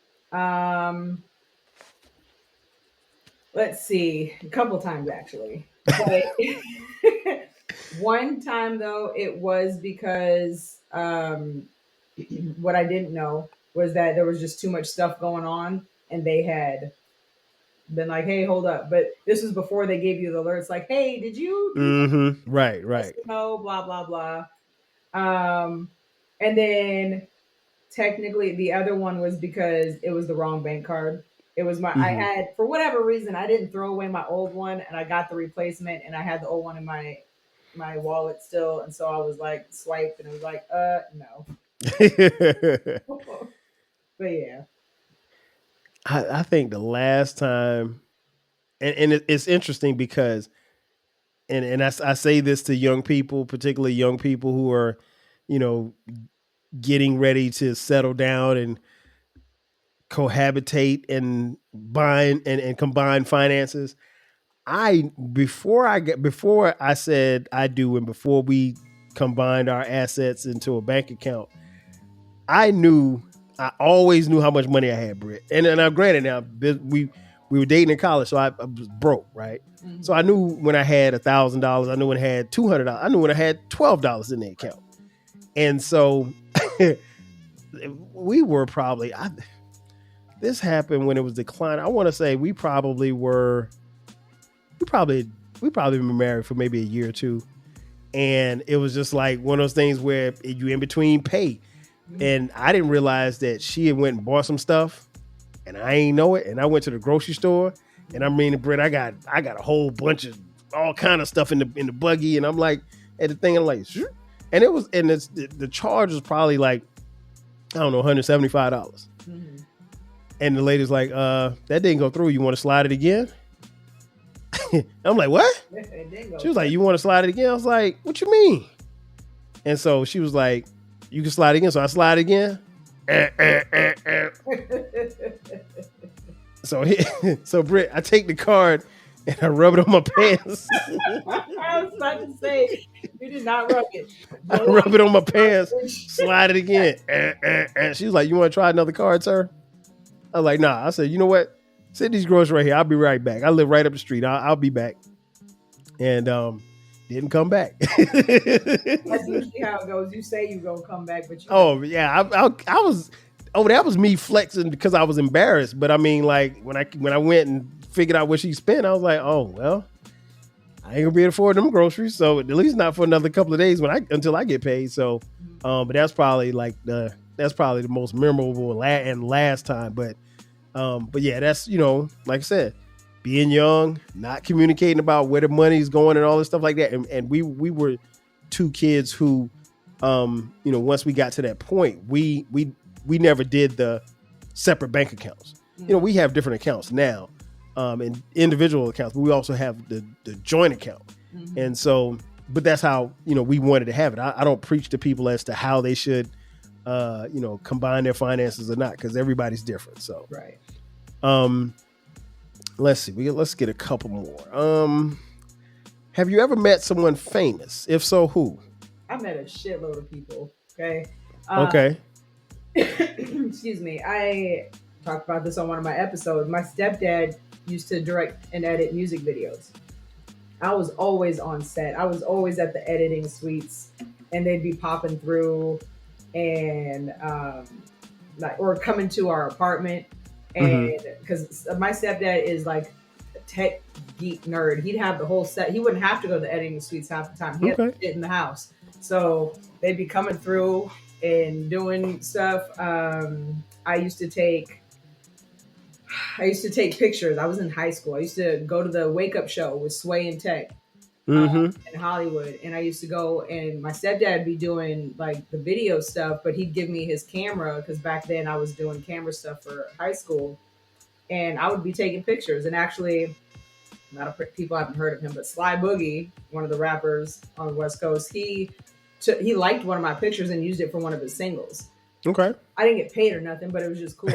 Let's see. A couple times actually. But one time though, it was because what I didn't know was that there was just too much stuff going on and they had been like, hey, hold up. But this was before they gave you the alerts like, hey, did you do that? Mm-hmm. Right, Yes right. or no, blah, blah, blah. Um, and then technically the other one was because it was the wrong bank card. It was I Mm-hmm. had, for whatever reason, I didn't throw away my old one and I got the replacement and I had the old one in my wallet still. And so I was like, swipe and it was like, no. But yeah. I think the last time, and it's interesting because, and I say this to young people, particularly young people who are, you know, getting ready to settle down and cohabitate and bind and combine finances. Before I said I do, and before we combined our assets into a bank account, I always knew how much money I had, Britt. And now, granted, now we were dating in college, so I was broke, right? Mhm. So I knew when I had $1,000, I knew when I had $200, I knew when I had $12 in the account, and so we were probably. This happened when it was declining. I want to say we probably been married for maybe a year or two, and it was just like one of those things where you in between pay. And I didn't realize that she had went and bought some stuff, and I ain't know it. And I went to the grocery store, and I mean, Britt, I got a whole bunch of all kind of stuff in the buggy, and I'm like at the thing, I'm like, Shoo. And it was, and the charge was probably like, I don't know, $175. Mm-hmm. And the lady's like, that didn't go through. You want to slide it again? I'm like, what? She was like, you want to slide it again? I was like, what you mean? And so she was like, you can slide again. So I slide again. So Britt, I take the card and I rub it on my pants. I was about to say, you did not rub it. I rub it on my pants, slide it again. She was like, you want to try another card, sir? I was like, nah. I said, you know what? Sit these groceries right here. I'll be right back. I live right up the street. I'll be back. And didn't come back. That's usually how it goes. You say you're gonna come back, but yeah, I was. Oh, that was me flexing because I was embarrassed. But I mean, like when I went and figured out what she spent, I was like, oh well, I ain't gonna be able to afford them groceries. So at least not for another couple of days until I get paid. So, but that's probably the most memorable and last time. But yeah, that's like I said, being young, not communicating about where the money's going and all this stuff like that. And we were two kids who, once we got to that point, we never did the separate bank accounts. We have different accounts now, and individual accounts, but we also have the joint account. Mm-hmm. And so, but that's how, we wanted to have it. I don't preach to people as to how they should, combine their finances or not, because everybody's different. So, right. Let's see. Let's get a couple more. Have you ever met someone famous? If so, who? I met a shitload of people. Okay. Okay. Excuse me. I talked about this on one of my episodes. My stepdad used to direct and edit music videos. I was always on set. I was always at the editing suites, and they'd be popping through, and or coming to our apartment. And because my stepdad is like a tech geek nerd, he'd have the whole set. He wouldn't have to go to the editing suites half the time. He had shit in the house, so they'd be coming through and doing stuff. I used to take pictures. I was in high school. I used to go to the Wake Up Show with Sway and Tech, in Hollywood. And I used to go, and my stepdad be doing like the video stuff, but he'd give me his camera because back then I was doing camera stuff for high school, and I would be taking pictures. And actually, people haven't heard of him, but Sly Boogie, one of the rappers on the West Coast, he liked one of my pictures and used it for one of his singles. Okay. I didn't get paid or nothing, but it was just cool.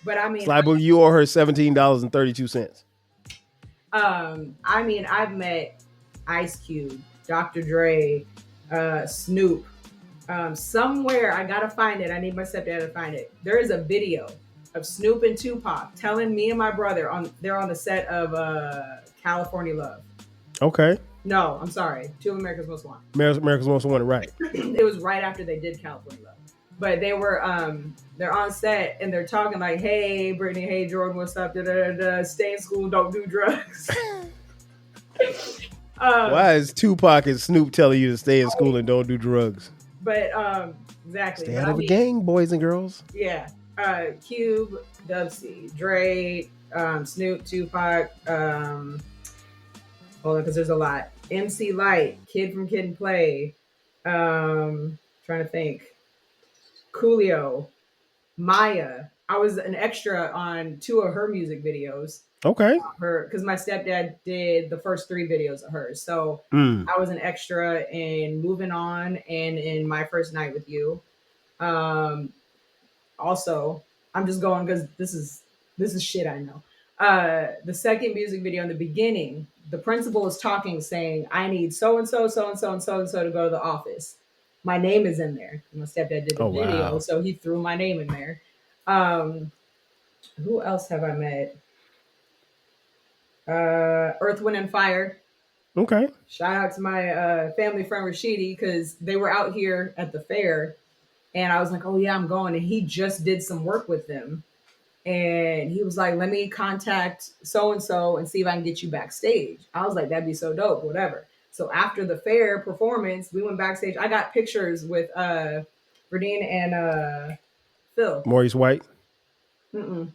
But I mean, Sly Boogie, you owe her $17.32. I mean, I've met Ice Cube, Dr. Dre, Snoop. Somewhere, I gotta find it. I need my stepdad to find it. There is a video of Snoop and Tupac telling me and my brother they're on the set of California Love. Okay. No, I'm sorry. Two of America's Most Wanted. America's Most Wanted, right. It was right after they did California Love. But they were, they're on set and they're talking like, hey, Brittany, hey, Jordan, what's up? Da, da, da, da. Stay in school, don't do drugs. Why is Tupac and Snoop telling you to stay in school and don't do drugs? But, exactly. Stay out of a gang, boys and girls. Yeah. Cube, Dub C, Dre, Snoop, Tupac, hold on, because there's a lot. MC Light, Kid from Kid and Play, trying to think. Coolio, Maya. I was an extra on 2 of her music videos. Okay. Because my stepdad did the first 3 videos of hers. So I was an extra in Moving On and in My First Night with You. Also, I'm just going because this is shit I know. The second music video in the beginning, the principal is talking, saying, I need so-and-so, so-and-so, and so-and-so to go to the office. My name is in there. My stepdad did the video, so he threw my name in there. Who else have I met? Earth, Wind, and Fire. Okay. Shout out to my family friend Rashidi, because they were out here at the fair, and I was like, oh yeah, I'm going. And he just did some work with them. And he was like, let me contact so-and-so and see if I can get you backstage. I was like, that'd be so dope, whatever. So after the fair performance, we went backstage. I got pictures with Verdine and Phil. Maurice White? Flip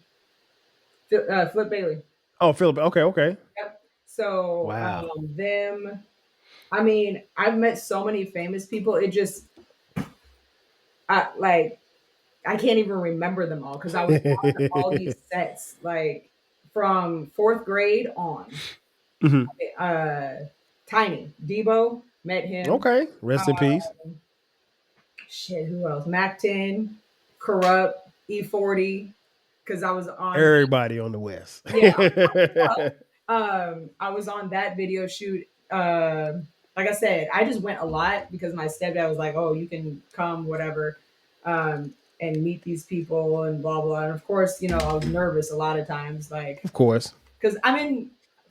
Bailey. Oh, Philip. Okay. Yep. So wow. Them. I mean, I've met so many famous people. It just, I can't even remember them all because I was on all these sets, like from 4th grade on. Tiny Debo, met him. Okay, rest in peace. Shit, who else? Mac 10, Corrupt, E40, because I was on everybody on the West. Yeah, I was on that video shoot. Like I said, I just went a lot because my stepdad was like, "Oh, you can come, whatever, and meet these people and blah blah." And of course, I was nervous a lot of times, like of course, because I'm in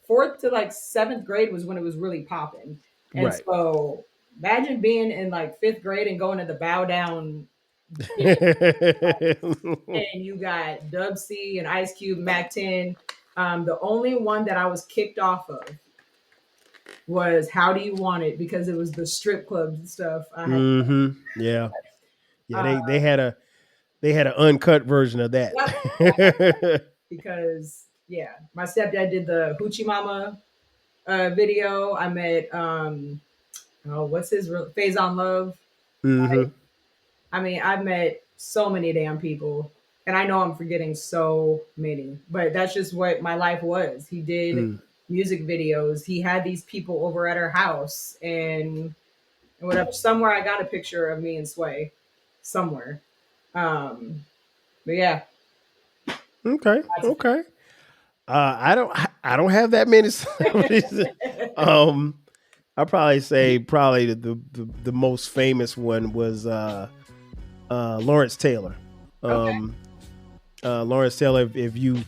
4th to 7th grade was when it was really popping. And right. So imagine being in 5th grade and going to the bow down and you got Dub C and Ice Cube, Mac 10. The only one that I was kicked off of was How Do You Want It, because it was the strip club stuff. Yeah. They had an uncut version of that. Because my stepdad did the Hoochie Mama video. I met what's his Phase on Love. I mean, I've met so many damn people, and I know I'm forgetting so many, but that's just what my life was. He did music videos. He had these people over at our house and whatever. Somewhere I got a picture of me and Sway somewhere. But yeah. Okay. I don't have that many celebrities. I'll probably say the most famous one was Lawrence Taylor. Lawrence Taylor, if you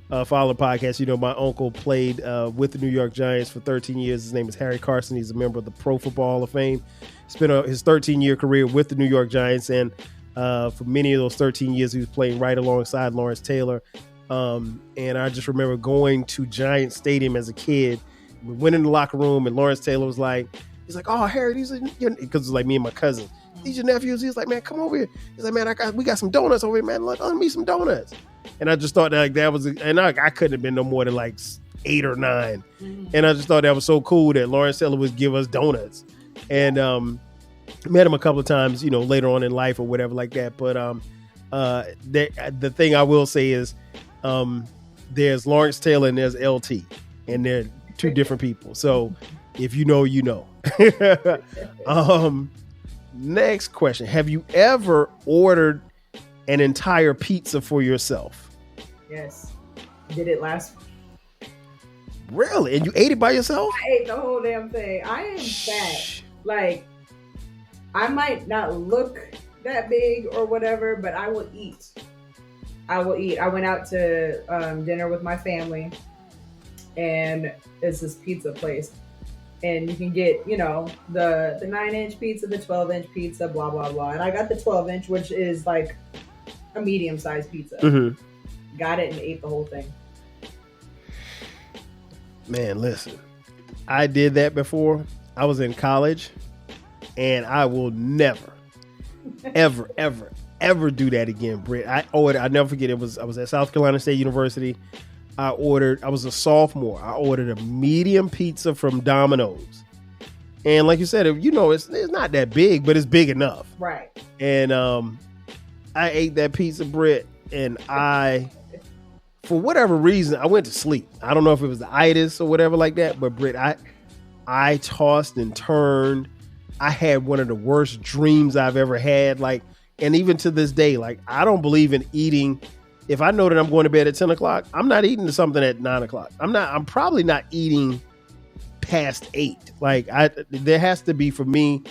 follow the podcast, my uncle played with the New York Giants for 13 years. His name is Harry Carson. He's a member of the Pro Football Hall of Fame. Spent his 13-year career with the New York Giants, and for many of those 13 years, he was playing right alongside Lawrence Taylor. And I just remember going to Giant Stadium as a kid. We went in the locker room, and Lawrence Taylor was like, he's like, "Oh, Harry, these are," because it's like me and my cousin. "These your nephews?" He's like, "Man, come over here." He's like, "Man, we got some donuts over here, man. Let me some donuts." And I just thought that was, and I couldn't have been no more than 8 or 9. Mhm. And I just thought that was so cool that Lawrence Taylor would give us donuts. And met him a couple of times, later on in life or whatever like that. But the thing I will say is there's Lawrence Taylor and there's LT, and they're two different people. So if you know, you know. Next question. Have you ever ordered an entire pizza for yourself? Yes. Did it last? Really? And you ate it by yourself? I ate the whole damn thing. I am fat. Like, I might not look that big or whatever, but I will eat. I went out to dinner with my family, and it's this pizza place. And you can get, the 9-inch pizza, the 12-inch pizza, blah, blah, blah. And I got the 12-inch, which is like a medium-sized pizza. Mm-hmm. Got it and ate the whole thing. Man, listen. I did that before. I was in college, and I will never, ever, ever, ever do that again, Britt. I'll never forget. I was at South Carolina State University. I was a sophomore. I ordered a medium pizza from Domino's. And like you said, it's not that big, but it's big enough. Right. And I ate that pizza, Britt, and for whatever reason, I went to sleep. I don't know if it was the itis or whatever like that, but Britt, I tossed and turned. I had one of the worst dreams I've ever had. And even to this day, I don't believe in eating. If I know that I'm going to bed at 10 o'clock, I'm not eating something at 9 o'clock. I'm probably not eating past 8. There has to be, for me,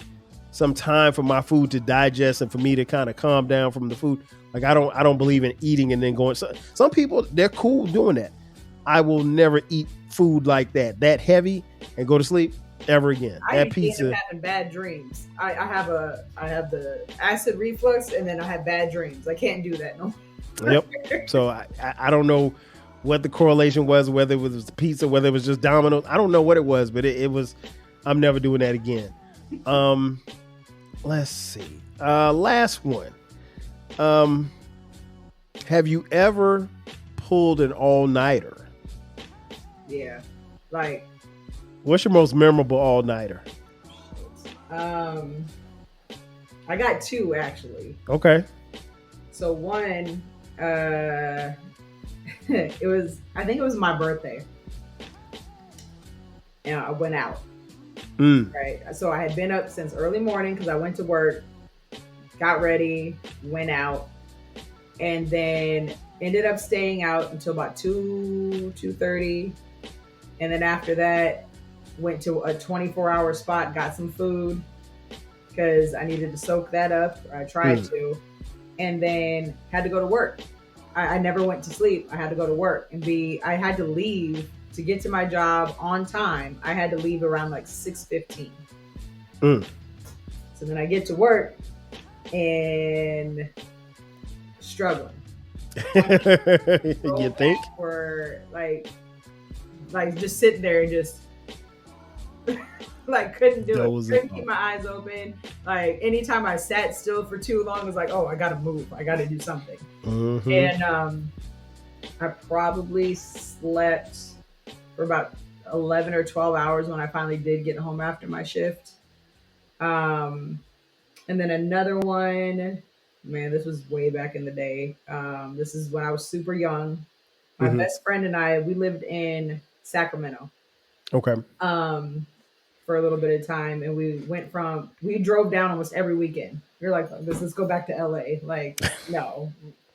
some time for my food to digest and for me to kind of calm down from the food. I don't believe in eating and then going. Some people, they're cool doing that. I will never eat food like that heavy and go to sleep ever again. That pizza. I'm having bad dreams. I have the acid reflux, and then I have bad dreams. I can't do that no more. Yep. So I don't know what the correlation was, whether it was the pizza, whether it was just Domino's. I don't know what it was, but it was. I'm never doing that again. Let's see. Last one. Have you ever pulled an all-nighter? Yeah. What's your most memorable all-nighter? I got 2 actually. Okay. So one, I think it was my birthday. And I went out. Right. So I had been up since early morning because I went to work, got ready, went out, and then ended up staying out until about 2:30. And then after that, went to a 24-hour spot, got some food because I needed to soak that up. Or I tried to. And then had to go to work. I never went to sleep. I had to go to work I had to leave to get to my job on time. I had to leave around 6:15. So then I get to work and struggling. You think? Or just sitting there and just couldn't do it. Couldn't keep my eyes open. Anytime I sat still for too long, it was oh, I gotta move. I gotta do something. Mm-hmm. And I probably slept for about 11 or 12 hours when I finally did get home after my shift. And then another one, man, this was way back in the day. This is when I was super young. My best friend and I, we lived in Sacramento. Okay. For a little bit of time, and we drove down almost every weekend. We were let's go back to LA. No,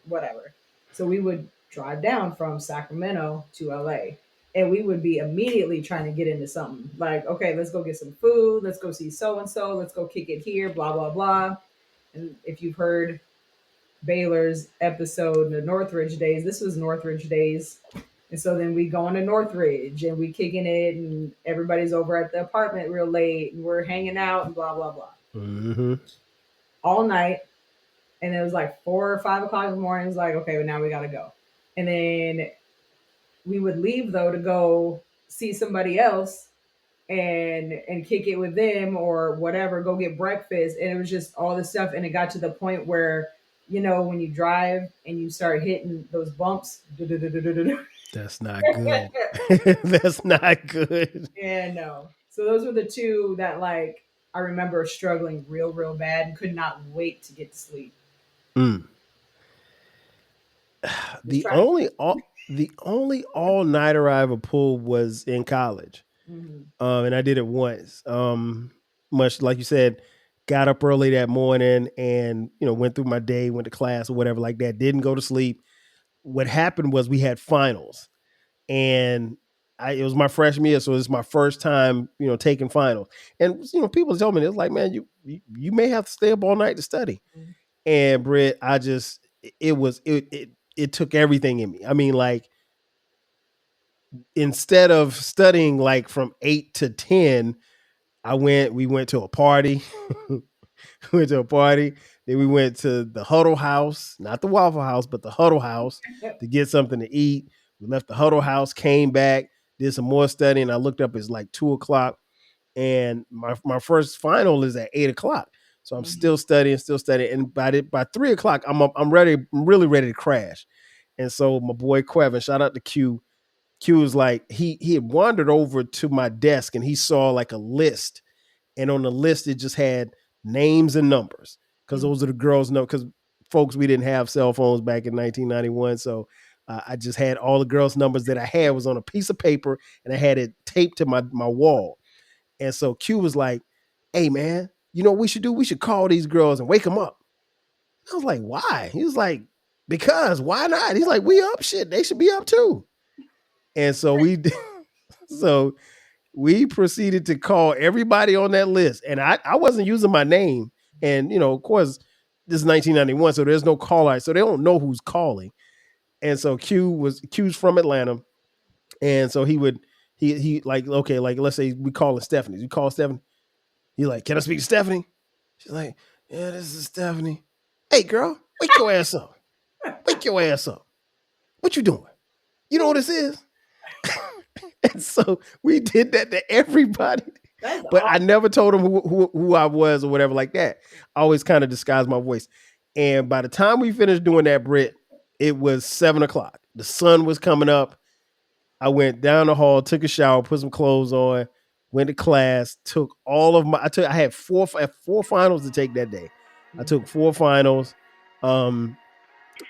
whatever. So we would drive down from Sacramento to LA, and we would be immediately trying to get into something. Okay, let's go get some food. Let's go see so-and-so. Let's go kick it here, blah, blah, blah. And if you've heard Baylor's episode, the Northridge days, this was Northridge days. And so then we go on to Northridge and we kicking it, and everybody's over at the apartment real late, and we're hanging out and blah, blah, blah. Mm-hmm. All night. And it was 4 or 5 o'clock in the morning. It was okay, well, now we got to go. And then we would leave though to go see somebody else and kick it with them or whatever, go get breakfast. And it was just all this stuff. And it got to the point where, when you drive and you start hitting those bumps, That's not good. That's not good. Yeah, no. So those were the two that like I remember struggling real, real bad and could not wait to get to sleep. Mm. Just The trying to. only all nighter I ever pulled was in college, Mhm. and I did it once. Much like you said, got up early that morning and went through my day, went to class or whatever like that. Didn't go to sleep. What happened was we had finals, and it was my freshman year, so it's my first time taking finals. And people told me, it's like, man, you may have to stay up all night to study. Mhm. And Britt, it took everything in me. I mean, like, instead of studying like from 8 to 10, we went to a party. We went to a party. Then we went to the Huddle House, not the Waffle House, but the Huddle House to get something to eat. We left the Huddle House, came back, did some more studying. I looked up, it's like 2 o'clock. And my first final is at 8 o'clock. So I'm still studying. And by 3 o'clock, I'm ready. I'm really ready to crash. And so my boy Quevin, shout out to Q. Q was like, he had wandered over to my desk and he saw like a list. And on the list, it just had names and numbers because those are the girls' know. Because folks, we didn't have cell phones back in 1991. So I just had all the girls' numbers that I had was on a piece of paper and I had it taped to my wall. And so Q was like, hey, man, you know what we should do? We should call these girls and wake them up. I was like, why? He was like, because why not? He's like, we up, shit. They should be up too. And so so we proceeded to call everybody on that list. And I wasn't using my name. And, of course, this is 1991, so there's no caller. So they don't know who's calling. And so Q's from Atlanta. And so he like, okay, like, let's say we call it Stephanie. You call Stephanie. He's like, can I speak to Stephanie? She's like, yeah, this is Stephanie. Hey, girl, wake your ass up. Wake your ass up. What you doing? You know what this is? And so we did that to everybody. But I never told them who I was or whatever like that. I always kind of disguised my voice. And by the time we finished doing that, Britt, it was 7 o'clock. The sun was coming up. I went down the hall, took a shower, put some clothes on, went to class, took all of my, I had four finals to take that day. I took 4 finals. And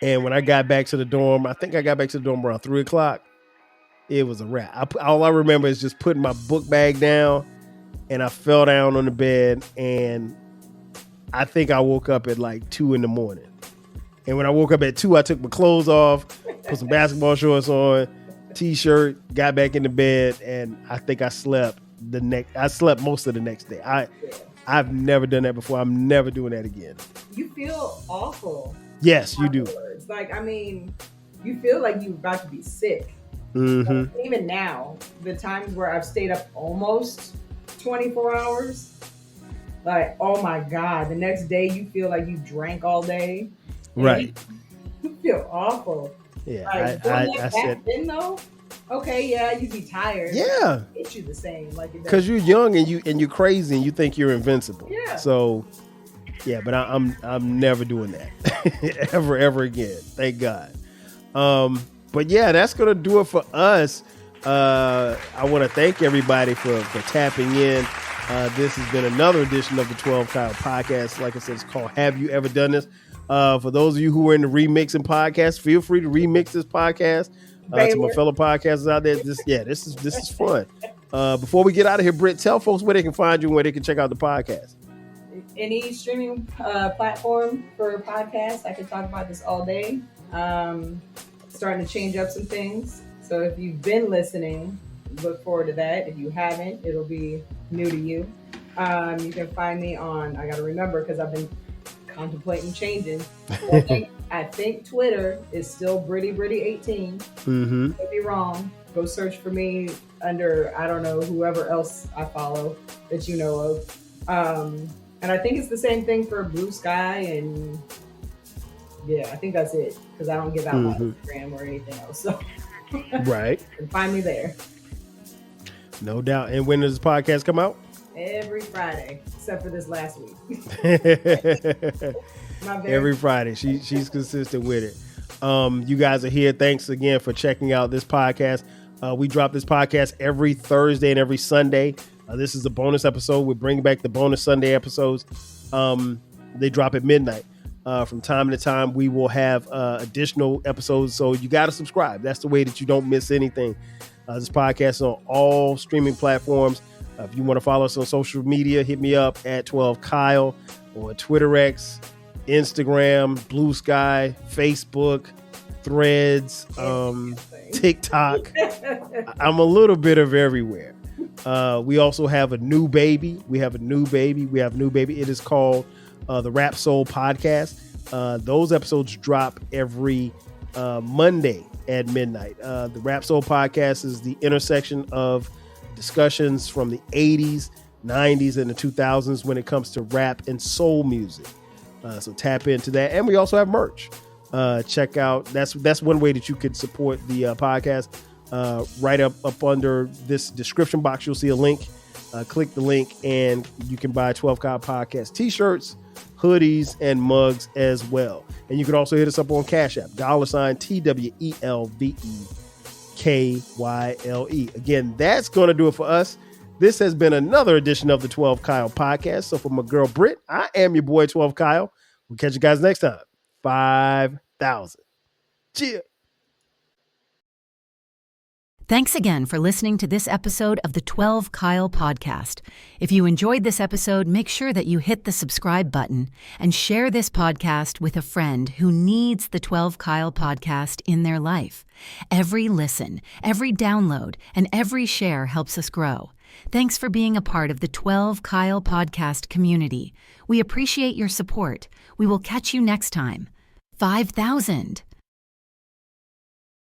when I got back to the dorm, I think I got back to the dorm around 3 o'clock. It was a wrap. All I remember is just putting my book bag down and I fell down on the bed and I think I woke up at like 2 in the morning. And when I woke up at 2, I took my clothes off, put some basketball shorts on, t-shirt, got back in the bed, and I think I slept most of the next day. I've never done that before. I'm never doing that again. You feel awful. Yes, you do. Like, I mean, you feel like you're about to be sick. Mm-hmm. Like, even now, the times where I've stayed up almost 24 hours, like, oh my God, the next day you feel like you drank all day. Right. You feel awful. Yeah, like, I said. Then though, okay, yeah, you'd be tired. Yeah, it's you the same, like, because you're young and you're crazy and you think you're invincible. Yeah. So, yeah, but I'm never doing that ever again. Thank God. But yeah, that's gonna do it for us. I want to thank everybody for tapping in. This has been another edition of the 12 Kyle podcast. Like I said, it's called Have You Ever Done This? For those of you who are in the remixing podcast, feel free to remix this podcast to my fellow podcasters out there. This is fun. Before we get out of here, Britt, tell folks where they can find you and where they can check out the podcast. Any streaming platform for podcasts. I could talk about this all day. Starting to change up some things. So if you've been listening, look forward to that. If you haven't, it'll be new to you. You can find me on, I got to remember because I've been contemplating changing. I think Twitter is still Britty18. Mm-hmm. Could be wrong. Go search for me under, I don't know, whoever else I follow that you know of. And I think it's the same thing for Blue Sky and yeah, I think that's it because I don't give out my Instagram or anything else. So right. You can find me there. No doubt. And when does this podcast come out? Every Friday, except for this last week. Every Friday. She's consistent with it. You guys are here. Thanks again for checking out this podcast. We drop this podcast every Thursday and every Sunday. This is a bonus episode. We're bringing back the bonus Sunday episodes. They drop at midnight. From time to time, we will have additional episodes. So you got to subscribe. That's the way that you don't miss anything. This podcast is on all streaming platforms. If you want to follow us on social media, hit me up at 12Kyle or Twitter X, Instagram, Blue Sky, Facebook, Threads, TikTok. I'm a little bit of everywhere. We also have a new baby. We have a new baby. It is called the Rap Soul Podcast. Those episodes drop every Monday at midnight. The Rap Soul Podcast is the intersection of discussions from the 80s, 90s, and the 2000s when it comes to rap and soul music. So tap into that. And we also have merch. Check out, that's one way that you could support the podcast. Right up under this description box, you'll see a link. Click the link and you can buy 12 Kyle Podcast t-shirts, hoodies, and mugs as well. And you can also hit us up on Cash App, $TWELVEKYLE. Again, that's going to do it for us. This has been another edition of the 12 Kyle Podcast. So for my girl Britt, I am your boy 12 Kyle. We'll catch you guys next time. 5,000. Cheers. Thanks again for listening to this episode of the 12 Kyle Podcast. If you enjoyed this episode, make sure that you hit the subscribe button and share this podcast with a friend who needs the 12 Kyle Podcast in their life. Every listen, every download, and every share helps us grow. Thanks for being a part of the 12 Kyle Podcast community. We appreciate your support. We will catch you next time. 5,000.